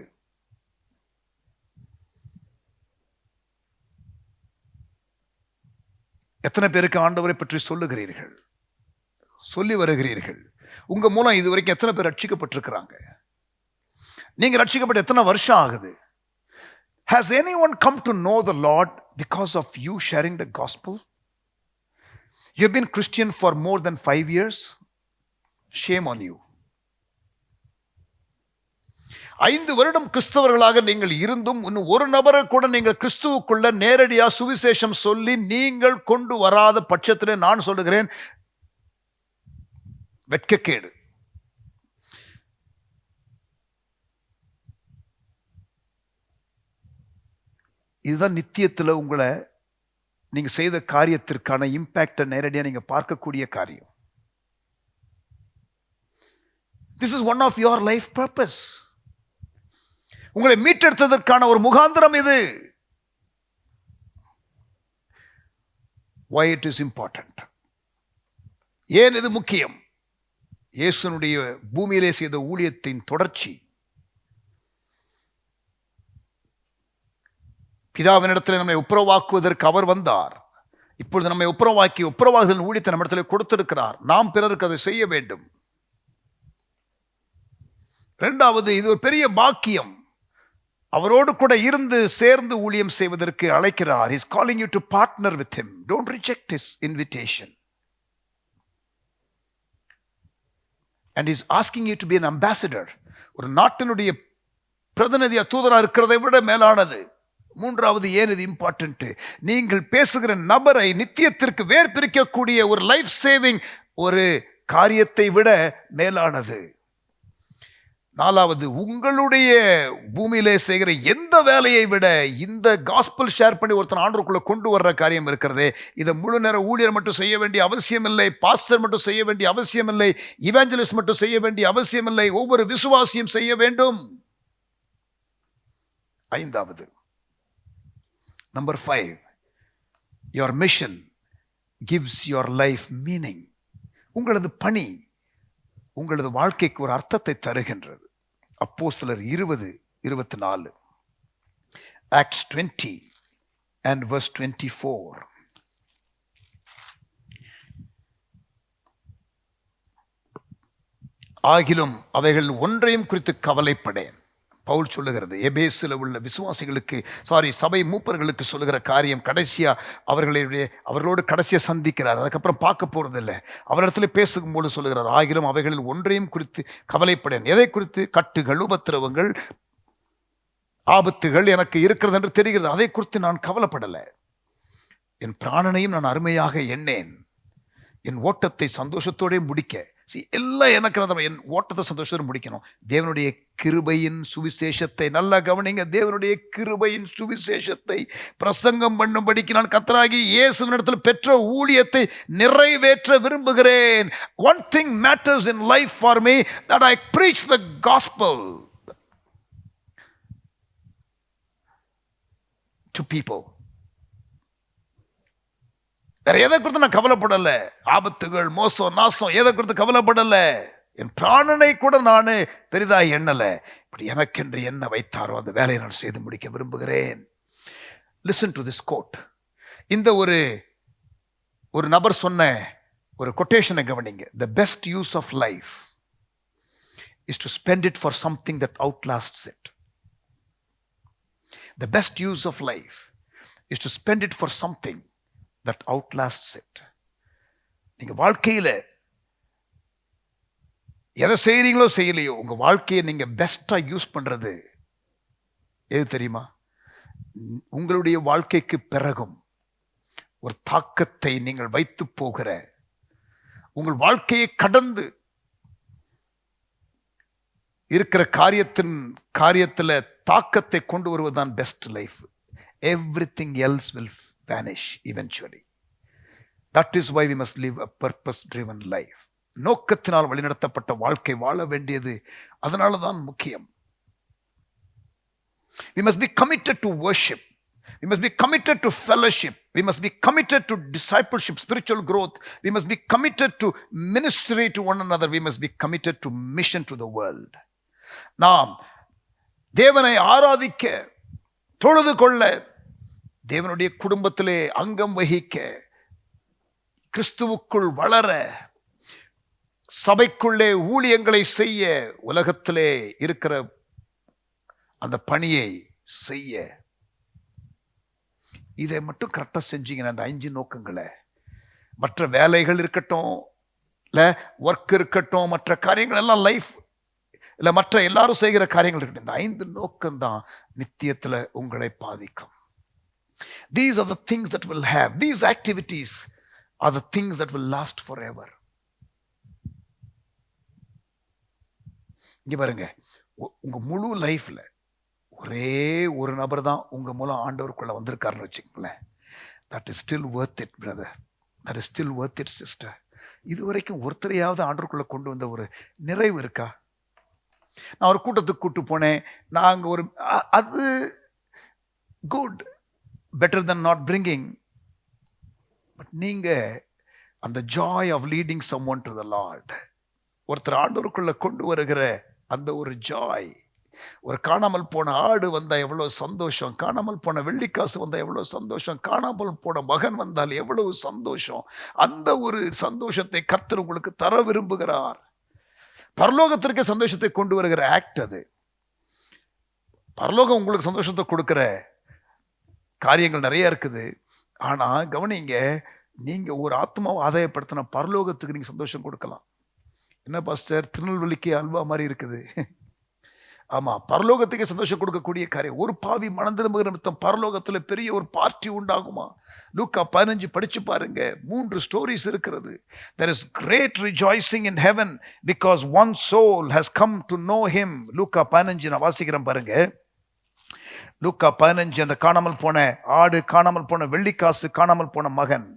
எத்தனை பேருக்கு ஆண்டவரை பற்றி சொல்லுகிறீர்கள், சொல்லி வருகிறீர்கள்? உங்க மூலம் இதுவரைக்கும் எத்தனை பேர் ரட்சிக்கப்பட்டிருக்கிறாங்க? நீங்க ரட்சிக்கப்பட்டு எத்தனை வருஷம் ஆகுது? Has anyone come to know the Lord because of you sharing the gospel? You've been Christian for more than 5 years. Shame on you. 5 வருடம் கிறிஸ்தவர்களாக நீங்கள் இருந்தும் இன்னும் ஒரு நபரை கூட நீங்கள் கிறிஸ்துவுக்குள்ள நேரடியா சுவிசேஷம் சொல்லி நீங்கள் கொண்டு வராத பட்சத்திலே நான் சொல்லுகிறேன், வெட்கக்கேடு. இதுதான் நித்தியத்தில் உங்களை நீங்க செய்த காரியத்திற்கான இம்பாக்டை நேரடியாக நீங்க பார்க்கக்கூடிய காரியம். This is one of your life purpose. உங்களை மீட்டெடுத்ததற்கான ஒரு முகாந்திரம் இது. Why it is important? ஏன் இது முக்கியம்? இயேசுனுடைய பூமியிலே செய்த ஊழியத்தின் தொடர்ச்சி. பிதாவினிடத்தில் நம்மை ஒப்புரவாக்குவதற்கு அவர் வந்தார். இப்பொழுது நம்மை ஒப்புரவாக்கி ஒப்புரவாகுதல் ஊழியத்தை நம்மிடத்தில் கொடுத்திருக்கிறார். நாம் பிறருக்கு அதை செய்ய வேண்டும். 2வது, இது ஒரு பெரிய பாக்கியம். அவரோடு கூட இருந்து சேர்ந்து ஊழியம் செய்வதற்கு அழைக்கிறார். He is calling you to partner with him. Don't reject his invitation. And he is asking you to be an ambassador. ஒரு நாட்டினுடைய பிரதிநிதியா தூதரா இருக்கிறதை விட மேலானது. மூன்றாவது, ஏன் இது இம்பார்ட்டன்ட், நீங்கள் பேசுகிற நபரை நித்தியத்திற்கு வேர் பிரிக்கக்கூடிய ஒரு லைஃப் சேவிங் ஒரு காரியத்தை விட மேலானது. நாலாவது, உங்களுடைய பூமியிலே செய்கிற எந்த வேலையை விட இந்த காஸ்பல் ஷேர் பண்ணி ஒருத்தன் ஆண்டவருக்குள்ள கொண்டு வர்ற காரியம் இருக்கிறதே, இதை முழு நேர ஊழியர் மட்டும் செய்ய வேண்டிய அவசியம் இல்லை, பாஸ்டர் மட்டும் செய்ய வேண்டிய அவசியம் இல்லை, இவாஞ்சலிஸ்ட் மட்டும் செய்ய வேண்டிய அவசியம் இல்லை, ஒவ்வொரு விசுவாசியும் செய்ய வேண்டும். ஐந்தாவது, number 5, your mission gives your life meaning. உங்களது பணி உங்களது வாழ்க்கைக்கு ஒரு அர்த்தத்தை தருகின்றது. அப்போஸ்தலர் 20:24, Acts 20 and verse 24. ஆகிலும் அவைகள் ஒன்றையும் குறித்து கவலைப்படேன். பவுல் சொல்லுகிறது, எபேசில் உள்ள விசுவாசிகளுக்கு, சபை மூப்பர்களுக்கு சொல்லுகிற காரியம். கடைசியா அவர்களோடு கடைசியா சந்திக்கிறார், அதுக்கப்புறம் பார்க்க போறதில்லை. அவரிடத்துல பேசும்போது சொல்லுகிறார், ஆகிலும் அவைகளில் ஒன்றையும் குறித்து கவலைப்படேன். எதை குறித்து? கட்டுகள், உபத்திரவங்கள், ஆபத்துகள் எனக்கு இருக்கிறது என்று தெரிகிறது, அதை குறித்து நான் கவலைப்படலை. என் பிராணனையும் நான் அருமையாக எண்ணேன், என் ஓட்டத்தை சந்தோஷத்தோட முடிக்க. எல்லாம் எனக்கு என் ஓட்டத்தை சந்தோஷத்தோடு முடிக்கணும். தேவனுடைய கிருபையின் சுவிசேஷத்தை நல்லா கவனிங்க. தேவனுடைய கிருபையின் சுவிசேஷத்தை பிரசங்கம் பண்ணும்படிக்கு நான் கர்த்தராகிய இயேசுவினிடத்தில் பெற்ற ஊழியத்தை நிறைவேற்ற விரும்புகிறேன். One thing matters in life for me, that I preach the gospel to people. வேற எதை குறித்து நான் கவலைப்படலை. ஆபத்துகள், மோசம், நாசம் எதை குறித்து கவலைப்படலை. என் பிராணனை கூட நான் பெரிதாய் எண்ணலை. இப்படி எனக்கென்று என்ன வைத்தாரோ அந்த வேலையை நான் செய்து முடிக்க விரும்புகிறேன். Listen to this quote. இந்த ஒரு நபர் சொன்ன ஒரு கொட்டேஷனை கவனிங்க. The best use of life is to spend it for something that outlasts it. The best use of life is to spend it for something that outlasts it. நீங்க வாழ்க்கையில எதை செய்றீங்களோ செய்யலையோ, உங்க வாழ்க்கையை நீங்க பெஸ்டா யூஸ் பண்றது எது தெரியுமா? உங்களுடைய வாழ்க்கைக்கு பிறகும் ஒரு தாக்கத்தை நீங்கள் வைத்து போகிற, உங்கள் வாழ்க்கையை கடந்து இருக்கிற காரியத்தில் தாக்கத்தை கொண்டு வருவதுதான் best life. Everything else will vanish eventually. That is why we must live a purpose-driven life. நோக்கத்தினால் வழிநடத்தப்பட்ட வாழ்க்கை வாழ வேண்டியது அதனால தான் முக்கியம். We must be committed to worship. We must be committed to fellowship. We must be committed to discipleship, spiritual growth. We must be committed to ministry to one another. We must be committed to mission to the world. நாம் தேவனை ஆராதிக்க, தொழுது கொள்ள, தேவனுடைய குடும்பத்திலே அங்கம் வகிக்க, கிறிஸ்துவுக்குள் வளர, சபைக்குள்ளே ஊழியங்களை செய்ய, உலகத்திலே இருக்கிற அந்த பணியை செய்ய, இதை மட்டும் கரெக்டாக செஞ்சீங்கன்னா அந்த 5 நோக்கங்களை, மற்ற வேலைகள் இருக்கட்டும், இல்லை ஒர்க் இருக்கட்டும், மற்ற காரியங்கள் எல்லாம் லைஃப் இல்லை மற்ற எல்லாரும் செய்கிற காரியங்கள் இருக்கட்டும், இந்த 5 நோக்கம்தான் நித்தியத்தில் உங்களை பாதிக்கும். These are the things that will have, these activities are the things that will last forever. இங்க பாருங்க, உங்க முழு லைஃப்ல ஒரே ஒரு நபர் தான் உங்க மூலம் ஆண்டவருக்குள்ள வந்திருக்காருன்னு வச்சுக்கோங்களேன். That is still worth it, brother. That is still worth it, sister. இதுவரைக்கும் ஒருத்தரையாவது ஆண்டவருக்குள்ள கொண்டு வந்த ஒரு நிறைவு இருக்கா? நான் ஒரு கூட்டத்துக்கு கூட்டு போனேன், நாங்கள் ஒரு அது good, better than not bringing. But நீங்கள் அந்த joy of leading someone to the Lord, ஒருத்தர் ஆண்டவருக்குள்ள கொண்டு வருகிற அந்த ஒரு ஜாய், ஒரு காணாமல் போன ஆடு வந்தால் எவ்வளோ சந்தோஷம், காணாமல் போன வெள்ளிக்காசு வந்தால் எவ்வளோ சந்தோஷம், காணாமல் போன மகன் வந்தால் எவ்வளவு சந்தோஷம். அந்த ஒரு சந்தோஷத்தை கர்த்தர் உங்களுக்கு தர விரும்புகிறார். பரலோகத்திற்கு சந்தோஷத்தை கொண்டு வருகிற ஆக்ட் அது. பரலோகம் உங்களுக்கு சந்தோஷத்தை கொடுக்கிற காரியங்கள் நிறைய இருக்குது. ஆனால் கவனிங்க, நீங்கள் ஒரு ஆத்மாவை ஆதாயப்படுத்தின பரலோகத்துக்கு நீங்கள் சந்தோஷம் கொடுக்கலாம். என்ன பாஸ்டர், திருநெல்வேலிக்கு அல்வா மாதிரி இருக்குது. ஆமா, பரலோகத்துக்கே சந்தோஷம் கொடுக்கக்கூடிய காரியம். ஒரு பாவி மனம் திரும்புகிற நிமித்தம் பரலோகத்தில் பெரிய ஒரு பார்ட்டி உண்டாகுமா? லூக்கா 15 படிச்சு பாருங்க. 3 ஸ்டோரிஸ் இருக்கிறது. There is great rejoicing in heaven because one soul has come to know him. லூக்கா 15 நான் வாசிக்கிறேன் பாருங்க. லூக்கா 15 அந்த காணாமல் போன ஆடு, காணாமல் போன வெள்ளிக்காசு, காணாமல் போன மகன்,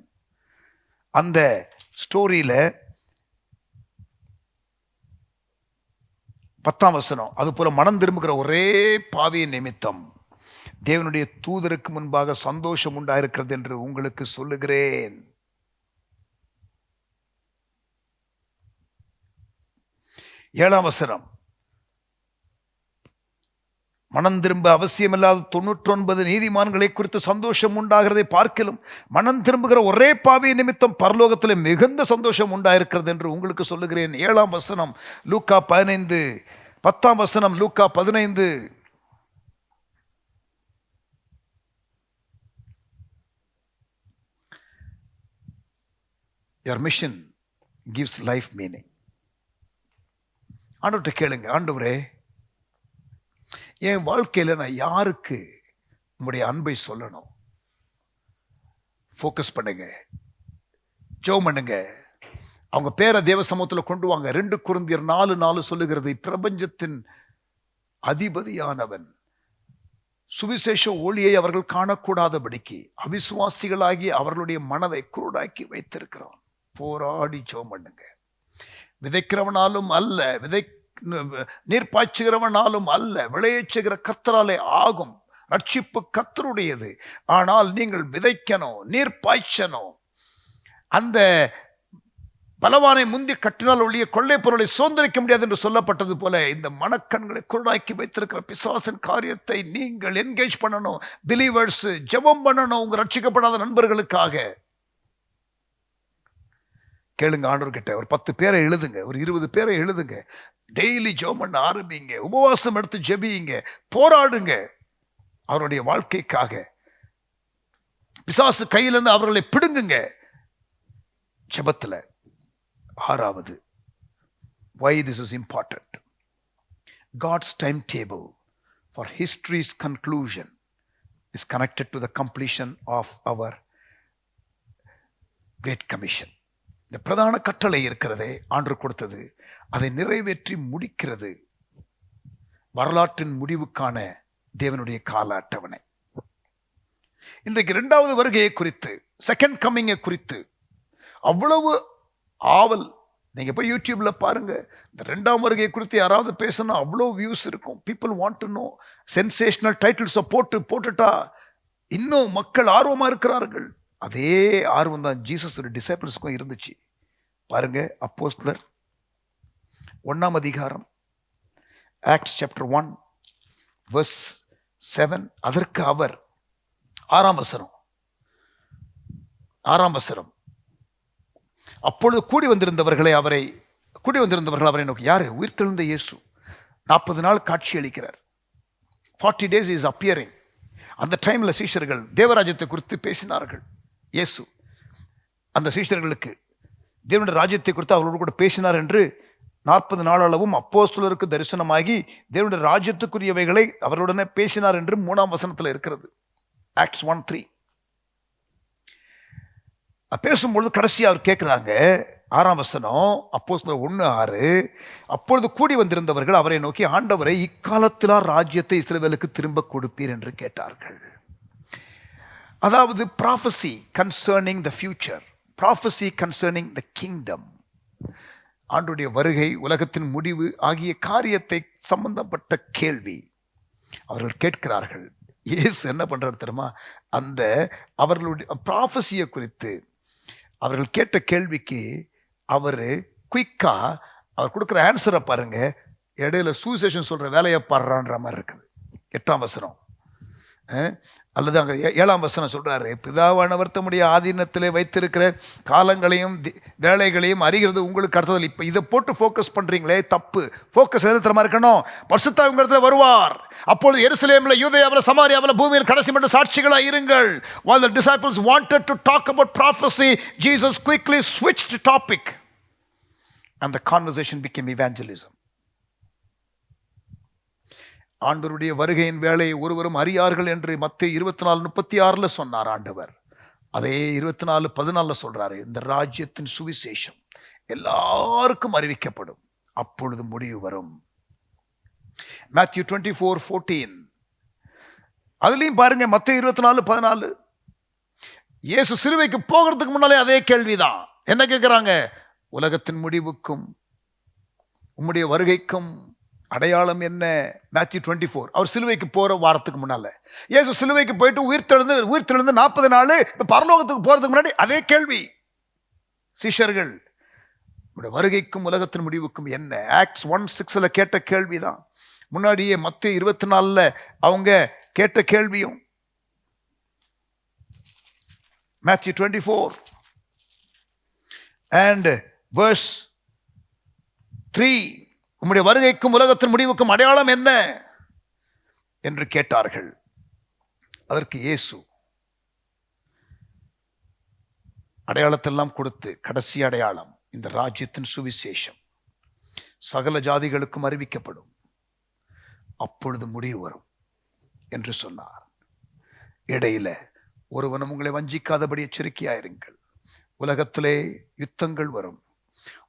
அந்த ஸ்டோரியில 10ஆம் வசனம். அது போல மனம் திரும்புகிற ஒரே பாவியின் நிமித்தம் தேவனுடைய தூதருக்கு முன்பாக சந்தோஷம் உண்டாயிருக்கிறது என்று உங்களுக்கு சொல்லுகிறேன். 7ஆம் வசனம். மனம் திரும்ப அவசியமில்லாத 99 நீதிமான்களை குறித்து சந்தோஷம் உண்டாகிறதை பார்க்கலும் மனம் திரும்புகிற ஒரே பாவியின் நிமித்தம் பரலோகத்தில் மிகுந்த சந்தோஷம் உண்டாயிருக்கிறது என்று உங்களுக்கு சொல்லுகிறேன். 7ஆம் வசனம் லூக்கா 15. 10ஆம் வசனம் லூக்கா 15. Your mission gives life meaning. ஆண்டவர்கிட்ட கேளுங்க, ஆண்டவரே என் வாழ்க்கையில் நான் யாருக்கு உங்களுடைய அன்பை சொல்லணும்? ஃபோக்கஸ் பண்ணுங்க, ஜெபம் பண்ணுங்க, அவங்க பேரை தேவ சமூகத்தில் கொண்டு வாங்க. 2 கொரிந்தியர் 4:4 சொல்லுகிறது, பிரபஞ்சத்தின் அதிபதியானவன் சுவிசேஷ ஒளியை அவர்கள் காணக்கூடாதபடிக்கு அவிசுவாசிகளாகி அவர்களுடைய மனதை குருடாக்கி வைத்திருக்கிறான். போராடி ஜெபம் பண்ணுங்க. விதைக்கிறவனாலும் அல்ல, நீர் பாய்ச்சுகிறவனாலும் அல்ல, விளையச்சுகிற கர்த்தராலே ஆகும். ரட்சிப்பு கர்த்தருடையது. ஆனால் நீங்கள் விதைக்கணும், நீர் பாய்ச்சணும். அந்த பலவானை முந்தி கட்டினால் ஒழிய கொள்ளை பொருளை சுதந்திரிக்க முடியாது என்று சொல்லப்பட்டது போல இந்த மனக்கண்களை குருடாக்கி வைத்திருக்கிற பிசாசின் காரியத்தை நீங்கள் என்கேஜ் பண்ணணும். பிலீவர்ஸ் ஜெபம் பண்ணணும் உங்க ரட்சிக்கப்படாத நண்பர்களுக்காக. கேளுங்க ஆண்டவர்கிட்ட. ஒரு 10 பேரை எழுதுங்க, ஒரு 20 பேரை எழுதுங்க. டெய்லி ஜெபம் பண்ண ஆரம்பிங்க, உபவாசம் எடுத்து ஜெபியுங்க, போராடுங்க அவருடைய வாழ்க்கைக்காக. பிசாசு கையிலிருந்து அவர்களை பிடுங்குங்க ஜெபத்தில். 6வது, why this is important. God's timetable for history's conclusion is connected to the completion of our Great Commission. இந்த பிரதான கட்டளை இருக்கிறதே ஆண்டவர் கொடுத்தது, அதை நிறைவேற்றி முடிக்கிறது வரலாற்றின் முடிவுக்கான தேவனுடைய கால அட்டவணை. இன்றைக்கு 2வது வருகையை குறித்து, செகண்ட் கம்மிங்கை குறித்து அவ்வளவு ஆவல். நீங்க போய் யூடியூப்ல பாருங்க, இந்த 2ஆம் வருகையை குறித்து யாராவது பேசணும், அவ்வளோ வியூஸ் இருக்கும். People want to know. Sensational டைட்டில்ஸை போட்டுட்டா இன்னும் மக்கள் ஆர்வமா இருக்கிறார்கள். அதே ஆர்வம் தான் ஜீசஸ் டிசைபிள்ஸ்க்கும் இருந்துச்சு. பாருங்க, அப்போஸ்தலர் 1ஆம் அதிகாரம், ஆக்ட்ஸ் சாப்டர் 1 verse 7. அதற்கு அவர் 6ஆம் வசனம், அப்பொழுது கூடி வந்திருந்தவர்கள் அவரை நோக்கி, யாரு? உயிர்த்தெழுந்த இயேசு 40 நாள் காட்சி அளிக்கிறார். 40 days is appearing. அந்த டைம்ல சீஷர்கள் தேவராஜ்யத்தை குறித்து பேசினார்கள். இயேசு அந்த சீஷர்களுக்கு தேவனுடைய ராஜ்யத்தை குறித்து அவர்களோடு கூட பேசினார் என்று 40 நாள் அளவும் அப்போஸ்தலருக்கு தரிசனமாகி தேவனுடைய ராஜ்யத்துக்குரியவைகளை அவர்களுடனே பேசினார் என்று 3ஆம் வசனத்தில் இருக்கிறது. ஆக்ட்ஸ் 1:3. பேசும்பொழுது கடைசியாக அவர் கேட்குறாங்க, 6ஆம் வசனம், அப்போஸ்தலர் 1:6. அப்பொழுது கூடி வந்திருந்தவர்கள் அவரை நோக்கி, ஆண்டவரை, இக்காலத்திலா ராஜ்யத்தை இஸ்ரவேலுக்கு திரும்ப கொடுப்பீர் என்று கேட்டார்கள். அதாவது prophecy concerning the future, prophecy concerning the kingdom. ஆண்டவருடைய வருகை, உலகத்தின் முடிவு ஆகிய காரியத்தை சம்பந்தப்பட்ட கேள்வி அவர்கள் கேட்கிறார்கள். இயேசு என்ன பண்றாரு தெரியுமா? அந்த அவர்களுடைய ப்ராஃபஸியை குறித்து அவர்கள் கேட்ட கேள்விக்கு அவர் குயிக்கா அவர் கொடுக்குற ஆன்சரை பாருங்க. இடையில சுவிசேஷன் சொல்ற வேலையை பாடுறான்ற மாதிரி இருக்குது. 8ஆம் வசனம் அல்லது அங்கே 7ஆம் வசனம் சொல்றாரு, பிதாவானவர் தம்முடைய ஆதீனத்திலே வைத்திருக்கிற காலங்களையும் வேலைகளையும் அறிகிறது உங்களுக்கு அடுத்ததில். இப்போ இதை போட்டு ஃபோக்கஸ் பண்றீங்களே, தப்பு. ஃபோக்கஸ் எது தெரியுமா இருக்கணும்? பரிசுத்த உங்க இடத்துல வருவார். அப்பொழுது எருசலேமில், யூதேயாவில், சமாரியாவில், பூமியில் கடைசி மட்டும் சாட்சிகளாக இருங்கள். While the disciples wanted to talk about prophecy, Jesus quickly switched topic and the conversation became evangelism. ஆண்டவருடைய வருகையின் வேலையை ஒருவரும் அறியார்கள் என்று மத்தேயு 24:36 சொன்னார் ஆண்டவர். அதே 24:14 சொல்றாரு, இந்த ராஜ்யத்தின் சுவிசேஷம் எல்லாருக்கும் அறிவிக்கப்படும், அப்பொழுது முடிவு வரும். Matthew 24:14 அதுலயும் பாருங்க, மத்தேயு 24:14 இயேசு சிலுவைக்கு போகிறதுக்கு முன்னாலே அதே கேள்விதான். என்ன கேட்கிறாங்க? உலகத்தின் முடிவுக்கும் உம்முடைய வருகைக்கும் அடையாளம் என்ன? Matthew 24 அவர் சிலுவைக்கு போற வாரத்துக்கு முன்னால இயேசு சிலுவைக்கு போயிட்டு உயிர்த்தெழுந்து 40 நாள் பரலோகத்துக்கு போறதுக்கு முன்னாடி அதே கேள்வி சீஷர்கள், வருகைக்கும் உலகத்தின் முடிவுக்கும் என்ன? ஆக்ட்ஸ் 1:6 கேட்ட கேள்விதான். முன்னாடியே மத்தேயு 24 அவங்க கேட்ட கேள்வியும். Matthew 24 and verse 3 உம்முடைய வருகைக்கும் உலகத்தின் முடிவுக்கும் அடையாளம் என்ன என்று கேட்டார்கள். அதற்கு இயேசு அடையாளத்தெல்லாம் கொடுத்து, கடைசி அடையாளம் இந்த ராஜ்யத்தின் சுவிசேஷம் சகல ஜாதிகளுக்கும் அறிவிக்கப்படும், அப்பொழுது முடிவு வரும் என்று சொன்னார். இடையில ஒருவனும் உங்களை வஞ்சிக்காதபடி எச்சரிக்கையாயிருங்கள். உலகத்திலே யுத்தங்கள் வரும்,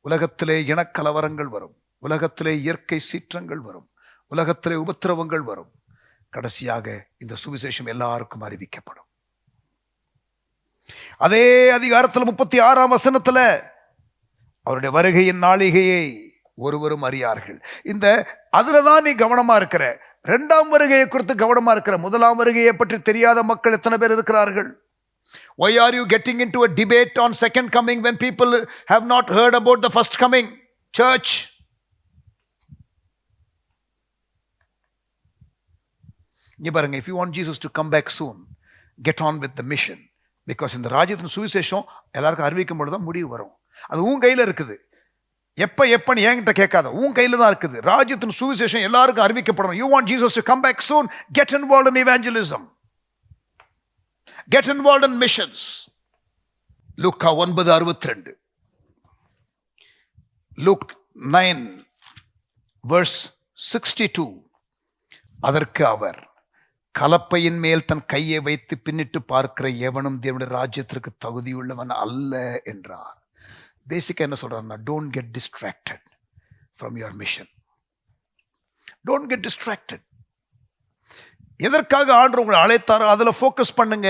உலகத்திலே இனக்கலவரங்கள் வரும், உலகத்திலே இயற்கை சீற்றங்கள் வரும், உலகத்திலே உபத்திரவங்கள் வரும். கடைசியாக இந்த சுவிசேஷம் எல்லாருக்கும் அறிவிக்கப்படும். அதே அதிகாரத்தில் 36 அவருடைய வருகையின் நாளிகையை ஒருவரும் அறியார்கள். இந்த அதுலதான் நீ கவனமா இருக்கிற. 2ஆம் வருகையை குறித்து கவனமா இருக்கிற. 1ஆம் வருகையை பற்றி தெரியாத மக்கள் எத்தனை பேர் இருக்கிறார்கள்? Why are you getting into a debate on second coming when people have not heard about the first coming? Church, நீ பாருங்க, if you want Jesus to come back soon, get on with the mission. Because இந்த ராஜ்யத்தின் சுவிசேஷம் எல்லாருக்கும் அறிவிக்கும் பொழுது தான் முடிவு வரும். அது உன் கையில் இருக்குது. எப்பன்னு என்கிட்ட கேட்காத, உன் கையில் தான் இருக்குது. ராஜ்யத்தின் சுவிசேஷம் எல்லாருக்கும் அறிவிக்கப்படணும். You want Jesus to come back soon? Get involved in evangelism. Get involved in missions. Luca 9:62, Luke 9 verse 62 அதற்கு அவர், கலப்பையின் மேல் தன் கையை வைத்து பின்னிட்டு பார்க்கிற எவனும் தேவனுடைய ராஜ்யத்திற்கு தகுதியுள்ளவன் அல்ல என்றார். பேசிக்கா என்ன சொல்றாருன்னா, don't get distracted from your mission. Don't get distracted. எதற்காக ஆண்டவர் உங்களை அழைத்தாரோ அதில் ஃபோக்கஸ் பண்ணுங்க.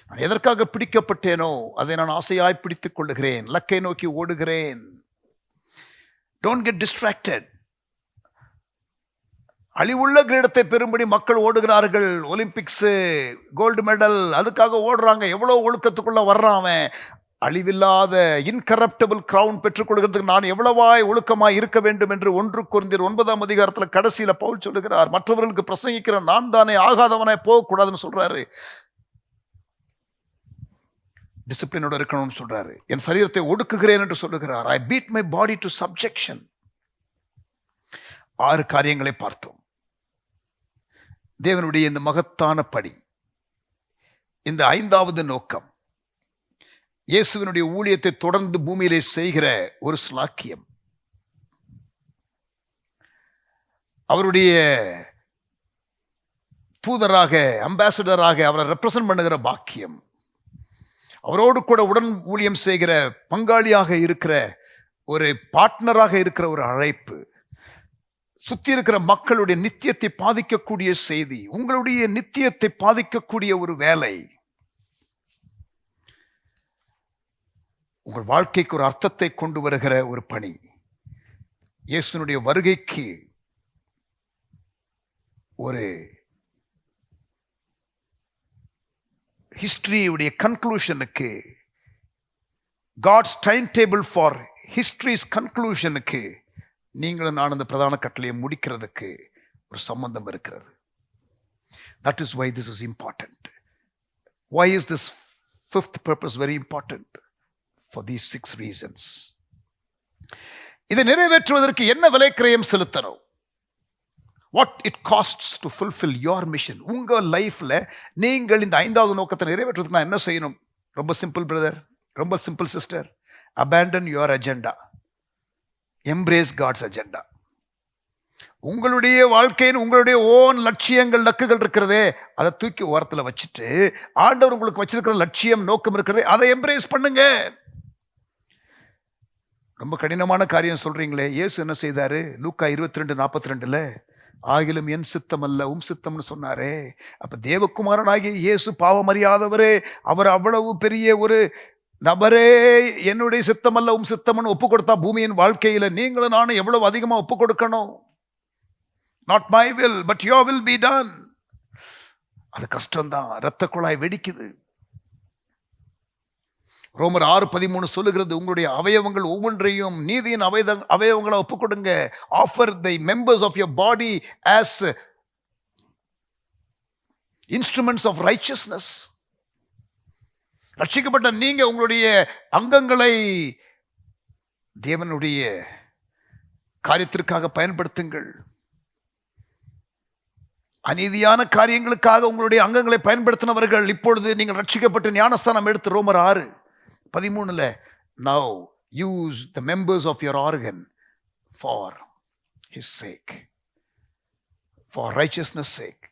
நான் எதற்காக பிடிக்கப்பட்டேனோ அதை நான் ஆசையாய் பிடித்துக் கொள்ளுகிறேன், லக்கை நோக்கி ஓடுகிறேன். Don't get distracted. அழிவுள்ள கிரீடத்தை பெறும்படி மக்கள் ஓடுகிறார்கள். ஒலிம்பிக்ஸ் கோல்டு மெடல் அதுக்காக ஓடுறாங்க. எவ்வளோ ஒழுக்கத்துக்குள்ள வர்றான் அவன். அழிவில்லாத இன்கரப்டபிள் கிரவுன் பெற்றுக்கொள்கிறதுக்கு நான் எவ்வளவாய் ஒழுக்கமாய் இருக்க வேண்டும் என்று 1 கொரிந்தியர் 9ஆம் அதிகாரத்தில் கடைசியில் பவுல் சொல்லுகிறார். மற்றவர்களுக்கு பிரசங்கிக்கிற நான் தானே ஆகாதவனாய் போகக்கூடாதுன்னு சொல்றாரு. டிசிப்ளினோட இருக்கணும்னு சொல்றாரு. என் சரீரத்தை ஒடுக்குகிறேன் என்று சொல்லுகிறார். I beat my body to subjection. 6 காரியங்களை பார்த்தோம். தேவனுடைய இந்த மகத்தான படி, இந்த 5வது நோக்கம், இயேசுவினுடைய ஊழியத்தை தொடர்ந்து பூமியிலே செய்கிற ஒரு ஸ்லாக்கியம், அவருடைய தூதராக அம்பாசடராக அவரை ரெப்ரசன்ட் பண்ணுகிற பாக்கியம், அவரோடு கூட உடன் ஊழியம் செய்கிற பங்காளியாக இருக்கிற ஒரு பார்ட்னராக இருக்கிற ஒரு அழைப்பு, சுத்தி இருக்கிற மக்களுடைய நித்தியத்தை பாதிக்கக்கூடிய செய்தி, உங்களுடைய நித்தியத்தை பாதிக்கக்கூடிய ஒரு வேலை, உங்கள் வாழ்க்கைக்கு ஒரு அர்த்தத்தை கொண்டு வருகிற ஒரு பணி, இயேசுனுடைய வருகைக்கு ஒரு ஹிஸ்டரியுடைய கன்க்ளூஷனுக்கு, God's time table for history's கன்க்ளூஷனுக்கு நீங்களும் நான் அந்த பிரதான கட்டளையை முடிக்கிறதுக்கு ஒரு சம்பந்தம் இருக்கிறது. That is why this is important. Why is this 5th purpose very important? For these 6 reasons. இதை நிறைவேற்றுவதற்கு என்ன விலைக்கிரயம் செலுத்தணும்? What it costs to fulfill your mission. உங்க லைஃப்ல நீங்கள் இந்த 5வது நோக்கத்தை நிறைவேற்றுவதற்கு நான் என்ன செய்யணும்? ரொம்ப சிம்பிள் பிரதர், ரொம்ப simple sister. Abandon your agenda. Embrace God's agenda. உங்களுடைய வாழ்க்கையின் உங்களுடைய ஓன் லட்சியங்கள் லக்குகள் இருக்கிறதே, அதை தூக்கி ஓரத்தில் வச்சுட்டு ஆண்டவர் உங்களுக்கு வச்சிருக்கிற லட்சியம் நோக்கம் இருக்கிறதே அதை எம்ப்ரேஸ் பண்ணுங்க. ரொம்ப கடினமான காரியம் சொல்றீங்களே, இயேசு என்ன செய்தாரு? லூக்கா 22:42 ஆகிலும் என் சித்தம் அல்ல உம் சித்தம்னு சொன்னாரே. அப்ப தேவகுமாரனாகிய இயேசு பாவம் அறியாதவரே, அவர் அவ்வளவு பெரிய ஒரு நபரே என்னுடைய சித்தம் அல்ல உம் சித்தம்னு ஒப்பு கொடுத்தா பூமியின் வாழ்க்கையில நீங்களும் நானும் எவ்வளவு அதிகமா ஒப்பு கொடுக்கணும். Not my will but your will be done. அது கஷ்டம்தான், இரத்த குழாய் வெடிக்குது. ரோமர் 6:13 சொல்லுகிறது, உங்களுடைய அவயவங்கள் ஒவ்வொன்றையும் நீதியின் அவயவங்களை ஒப்பு கொடுங்க. Offer the members of your body as instruments of righteousness. ரட்சிக்கப்பட்ட நீங்க உங்களுடைய அங்கங்களை தேவனுடைய காரியத்திற்காக பயன்படுத்துங்கள். அநீதியான காரியங்களுக்காக உங்களுடைய அங்கங்களை பயன்படுத்தினவர்கள் இப்பொழுது நீங்கள் ரட்சிக்கப்பட்டு ஞானஸ்தானம் எடுத்து ரோமர் 6:13 now use the members of your organ for his sake, for righteousness sake.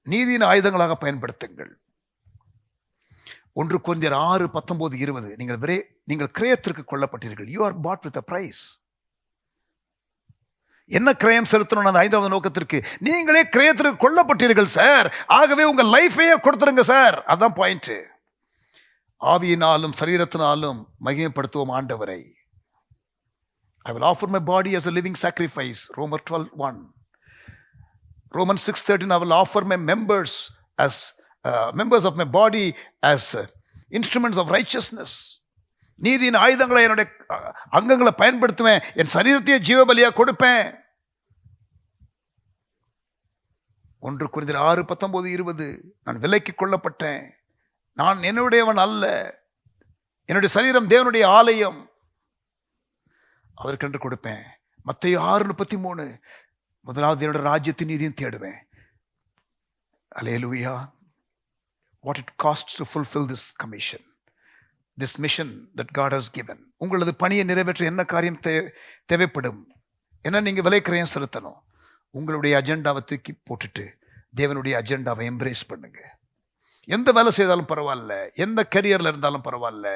நீதியின் ஆயுதங்களாக பயன்படுத்துங்கள். 1 கொரிந்தியர் 6:19-20 நீங்கள் கிரயத்திற்கு கொல்லப்பட்டீர்கள். you are bought with a price. என்ன கிரயம் செலுத்தணும்? அந்த 5வது நோக்கத்திற்கு நீங்களே கிரயத்திற்கு கொல்லப்பட்டீர்கள் சார். ஆகவே உங்க லைஃபையே கொடுத்துருங்க சார். அதான் பாயிண்ட். ஆவியினாலும் சரீரத்தினாலும் மகிமைப்படுத்துவோம் ஆண்டவரை. I will offer my body as a living sacrifice. Romans 12:1. Romans 6:13. I will offer my members as members of my body as instruments of righteousness. நீதியின் ஆயுதங்களை என்னுடைய அங்கங்களை பயன்படுத்துவேன். என் சரீரத்தையே ஜீவபலியா கொடுப்பேன். 1 கொரிந்தியர் 6:19-20. நான் விலைக்கு கொள்ளப்பட்டேன். நான் என்னுடையவன் அல்ல. என்னுடைய சரீரம் தேவனுடைய ஆலயம். அவருக்கென்று கொடுப்பேன். மத்தேயு 6:33. முதலாவது என்னுடைய ராஜ்யத்தின் நீதியும் தேடுவேன். அல்லேலூயா. What it costs to fulfill this commission, this mission that God has given. உங்களது பணியை நிறைவேற்ற என்ன காரியம் தேவைப்படும்? என்ன நீங்க விலைக்கிரயம் செலுத்தணும்? உங்களுடைய அஜெண்டாவை தூக்கி போட்டுட்டு தேவனுடைய அஜெண்டாவை எம்ப்ரேஸ் பண்ணுங்க. எந்த வேலை செய்தாலும் பரவாயில்ல, எந்த கரியர்ல இருந்தாலும் பரவாயில்ல,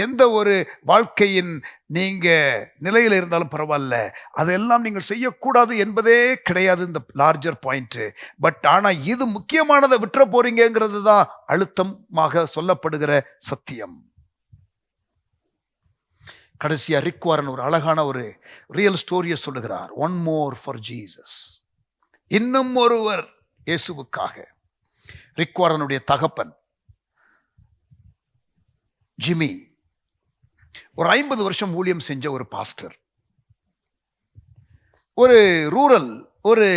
எந்த ஒரு வாழ்க்கையின் நீங்க நிலையில இருந்தாலும் பரவாயில்ல, அதெல்லாம் நீங்கள் செய்யக்கூடாது என்பதே கிடையாது இந்த லார்ஜர் பாயிண்ட். பட் ஆனா இது முக்கியமானதை விட்டுற போறீங்கிறது தான் அழுத்தமாக சொல்லப்படுகிற சத்தியம். கடைசியா ரிக் வாரன் ஒரு அழகான ஒரு ரியல் ஸ்டோரியை சொல்லுகிறார். One more for Jesus. இன்னும் ஒருவர் இயேசுவுக்காக. ரிக் வாரனுடைய தகப்பன் ஜிமி ஒரு 50 வருஷம் ஊழியம் செஞ்ச ஒரு பாஸ்டர். ஒரு ரூரல் ஒரு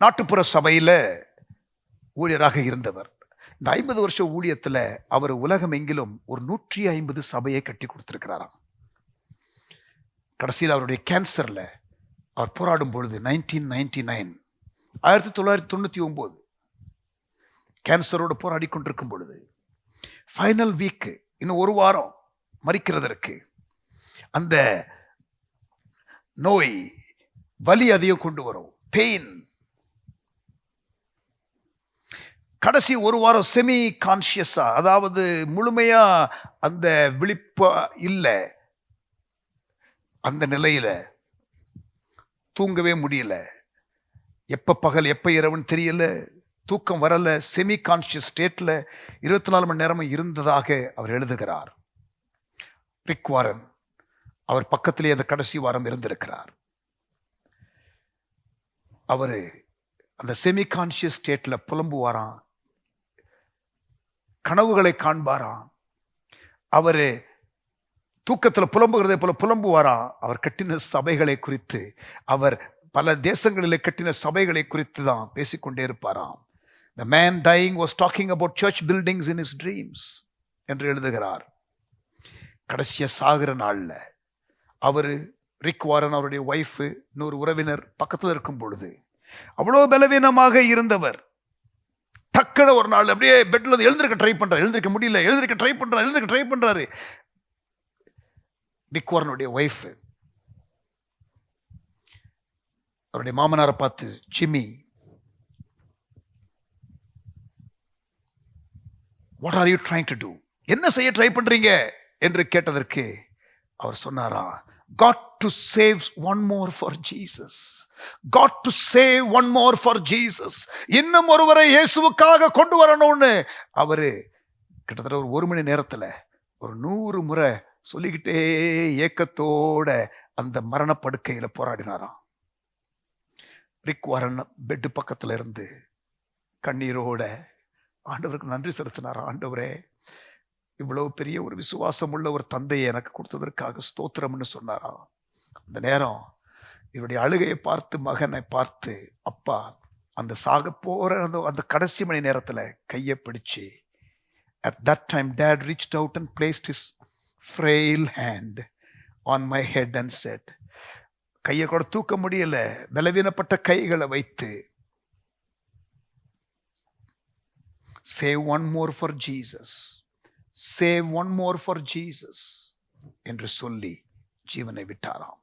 நாட்டுப்புற சபையில ஊழியராக இருந்தவர். இந்த 50 வருஷ ஊழியத்தில் அவர் உலகம் எங்கிலும் ஒரு 150 சபையை கட்டி கொடுத்திருக்கிறாராம். கடைசியில் அவருடைய கேன்சர்ல அவர் போராடும் பொழுது 1999 கேன்சரோடு போராடி கொண்டிருக்கும் பொழுது ஃபைனல் வீக், இன்னும் ஒரு வாரம் மரிக்கிறதற்கு, அந்த நோய் வலி அதையும் கொண்டு வரும், பெயின். கடைசி ஒரு வாரம் செமி கான்சியஸா, அதாவது முழுமையா அந்த விழிப்பா இல்லை, அந்த நிலையில தூங்கவே முடியல. எப்ப பகல் எப்ப இரவுன்னு தெரியல, தூக்கம் வரல, செமி கான்சியஸ் ஸ்டேட்ல 24 மணி நேரமும் இருந்ததாக அவர் எழுதுகிறார். ரிக் வாரன் அவர் பக்கத்திலே அந்த கடைசி வாரம் இருந்திருக்கிறார். அவரு அந்த செமி கான்சியஸ் ஸ்டேட்ல புலம்புவாராம், கனவுகளை காண்பாராம். அவரு தூக்கத்தில் புலம்புகிறதை போல புலம்புவாராம். அவர் கட்டின சபைகளை குறித்து, அவர் பல தேசங்களிலே கட்டின சபைகளை குறித்து தான் பேசிக்கொண்டே இருப்பாராம். The man dying was talking about church buildings in his dreams என்று எழுதுகிறார். கடைசியா சாகிற நாள்ல அவரு ரிக் வாரன், அவருடைய ஒய்ஃப், இன்னொரு உறவினர் பக்கத்தில் இருக்கும் பொழுது அவ்வளோ பலவீனமாக இருந்தவர் டக்குன ஒரு நாள் அப்படியே பெட்ல எழுந்திருக்க ட்ரை பண்றாரு, எழுந்திருக்க முடியல, எழுந்திருக்க ட்ரை பண்றாரு. ரிக் வாரனுடைய ஒய்ஃப் அவருடைய மாமனாரை பார்த்து, Jimmy, what are you trying to do? என்ன செய்ய ட்ரை பண்றீங்க என்று கேட்டதற்கு அவர் சொன்னாரா, got to save one more for Jesus. got to save one more for Jesus. இன்னும் ஒருவரை இயேசுவுக்காக கொண்டு வரணும்னு அவரு கிட்டத்தட்ட ஒரு மணி நேரத்துல ஒரு 100 முறை சொல்லிக்கிட்டே ஏக்கத்தோட அந்த மரணப்படுக்கையில போராடினாராம். ரிக் வாரன் பெட் பக்கத்துல இருந்து கண்ணீரோட ஆண்டவருக்கு நன்றி செலுத்தினாராம். ஆண்டவரே, இவ்வளவு பெரிய ஒரு விசுவாசம் உள்ள ஒரு தந்தையை எனக்கு கொடுத்ததற்காக ஸ்தோத்திரம்னு சொன்னாராம். அந்த நேரம் இவருடைய அழுகையை பார்த்து, மகனை பார்த்து, அப்பா அந்த சாக போற அந்த கடைசி மணி நேரத்துல கையை பிடிச்சு, at that time dad reached out and placed his frail hand on my head and said, கையை கூட தூக்க முடியல, பலவீனப்பட்ட கைகளை வைத்து, save one more for Jesus, save one more for Jesus என்று சொல்லி ஜீவனை விட்டாராம்.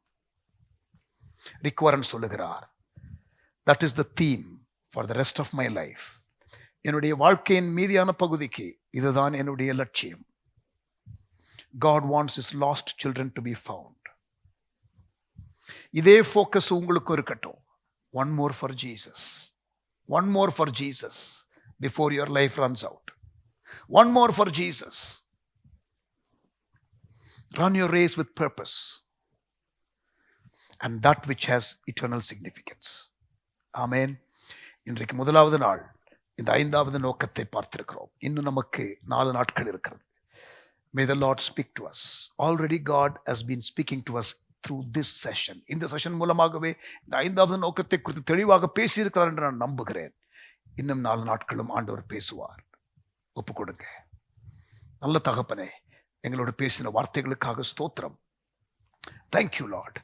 ரிக் வாரன் சொல்லுகிறார், that is the theme for the rest of my life. என்னுடைய வாழ்க்கையின் மீதியான பகுதிக்கு இதுதான் என்னுடைய லட்சியம். God wants his lost children to be found. இதே ஃபோக்கஸ் உங்களுக்கு இருக்கட்டும். One more for Jesus, one more for Jesus before your life runs out. One more for Jesus. Run your race with purpose and that which has eternal significance. Amen. இன்றைக்கு முதலாவது நாள் இந்த 5வது நோக்கத்தை பார்த்திருக்கிறோம். இன்னும் நமக்கு 4 நாட்கள் இருக்கிறது. May the Lord speak to us. Already God has been speaking to us through this session. இந்த செஷன் மூலமாகவே இந்த 5வது நோக்கத்தை குறித்து தெளிவாக பேசியிருக்கிறார் என்று நான் நம்புகிறேன். இன்னும் 4 நாட்களும் ஆண்டவர் பேசுவார். ஒப்பு கொடுங்க. நல்ல தகப்பனே, எங்களோட பேசின வார்த்தைகளுக்காக ஸ்தோத்திரம். Thank you, Lord,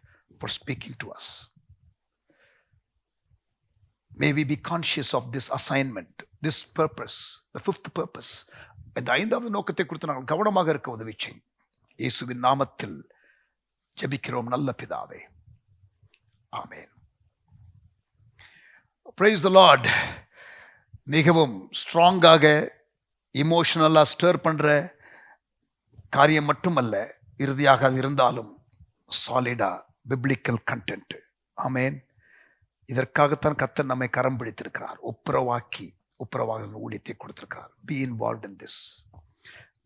for speaking to us. May we be conscious of this assignment, this purpose, the 5th purpose. இந்த 5வது நோக்கத்தை குறித்து நாங்கள் கவனமாக இருக்க உதவி செய்யும். இயேசுவின் நாமத்தில் ஜெபிக்கிறோம் நல்ல பிதாவே. ஆமென். Praise the Lord. மிகவும் ஸ்ட்ராங்காக இமோஷனலாக ஸ்டர் பண்ணுற காரியம் மட்டுமல்ல, இறுதியாக அது இருந்தாலும் சாலிடா பிப்ளிக்கல் கண்டென்ட். ஆமேன். இதற்காகத்தான் கர்த்தர் நம்மை கரம் பிடித்திருக்கிறார். ஒப்புரவாக ஊழியத்தை கொடுத்திருக்கிறார். Be involved in this.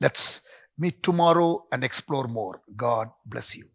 Let's meet tomorrow and explore more. God bless you.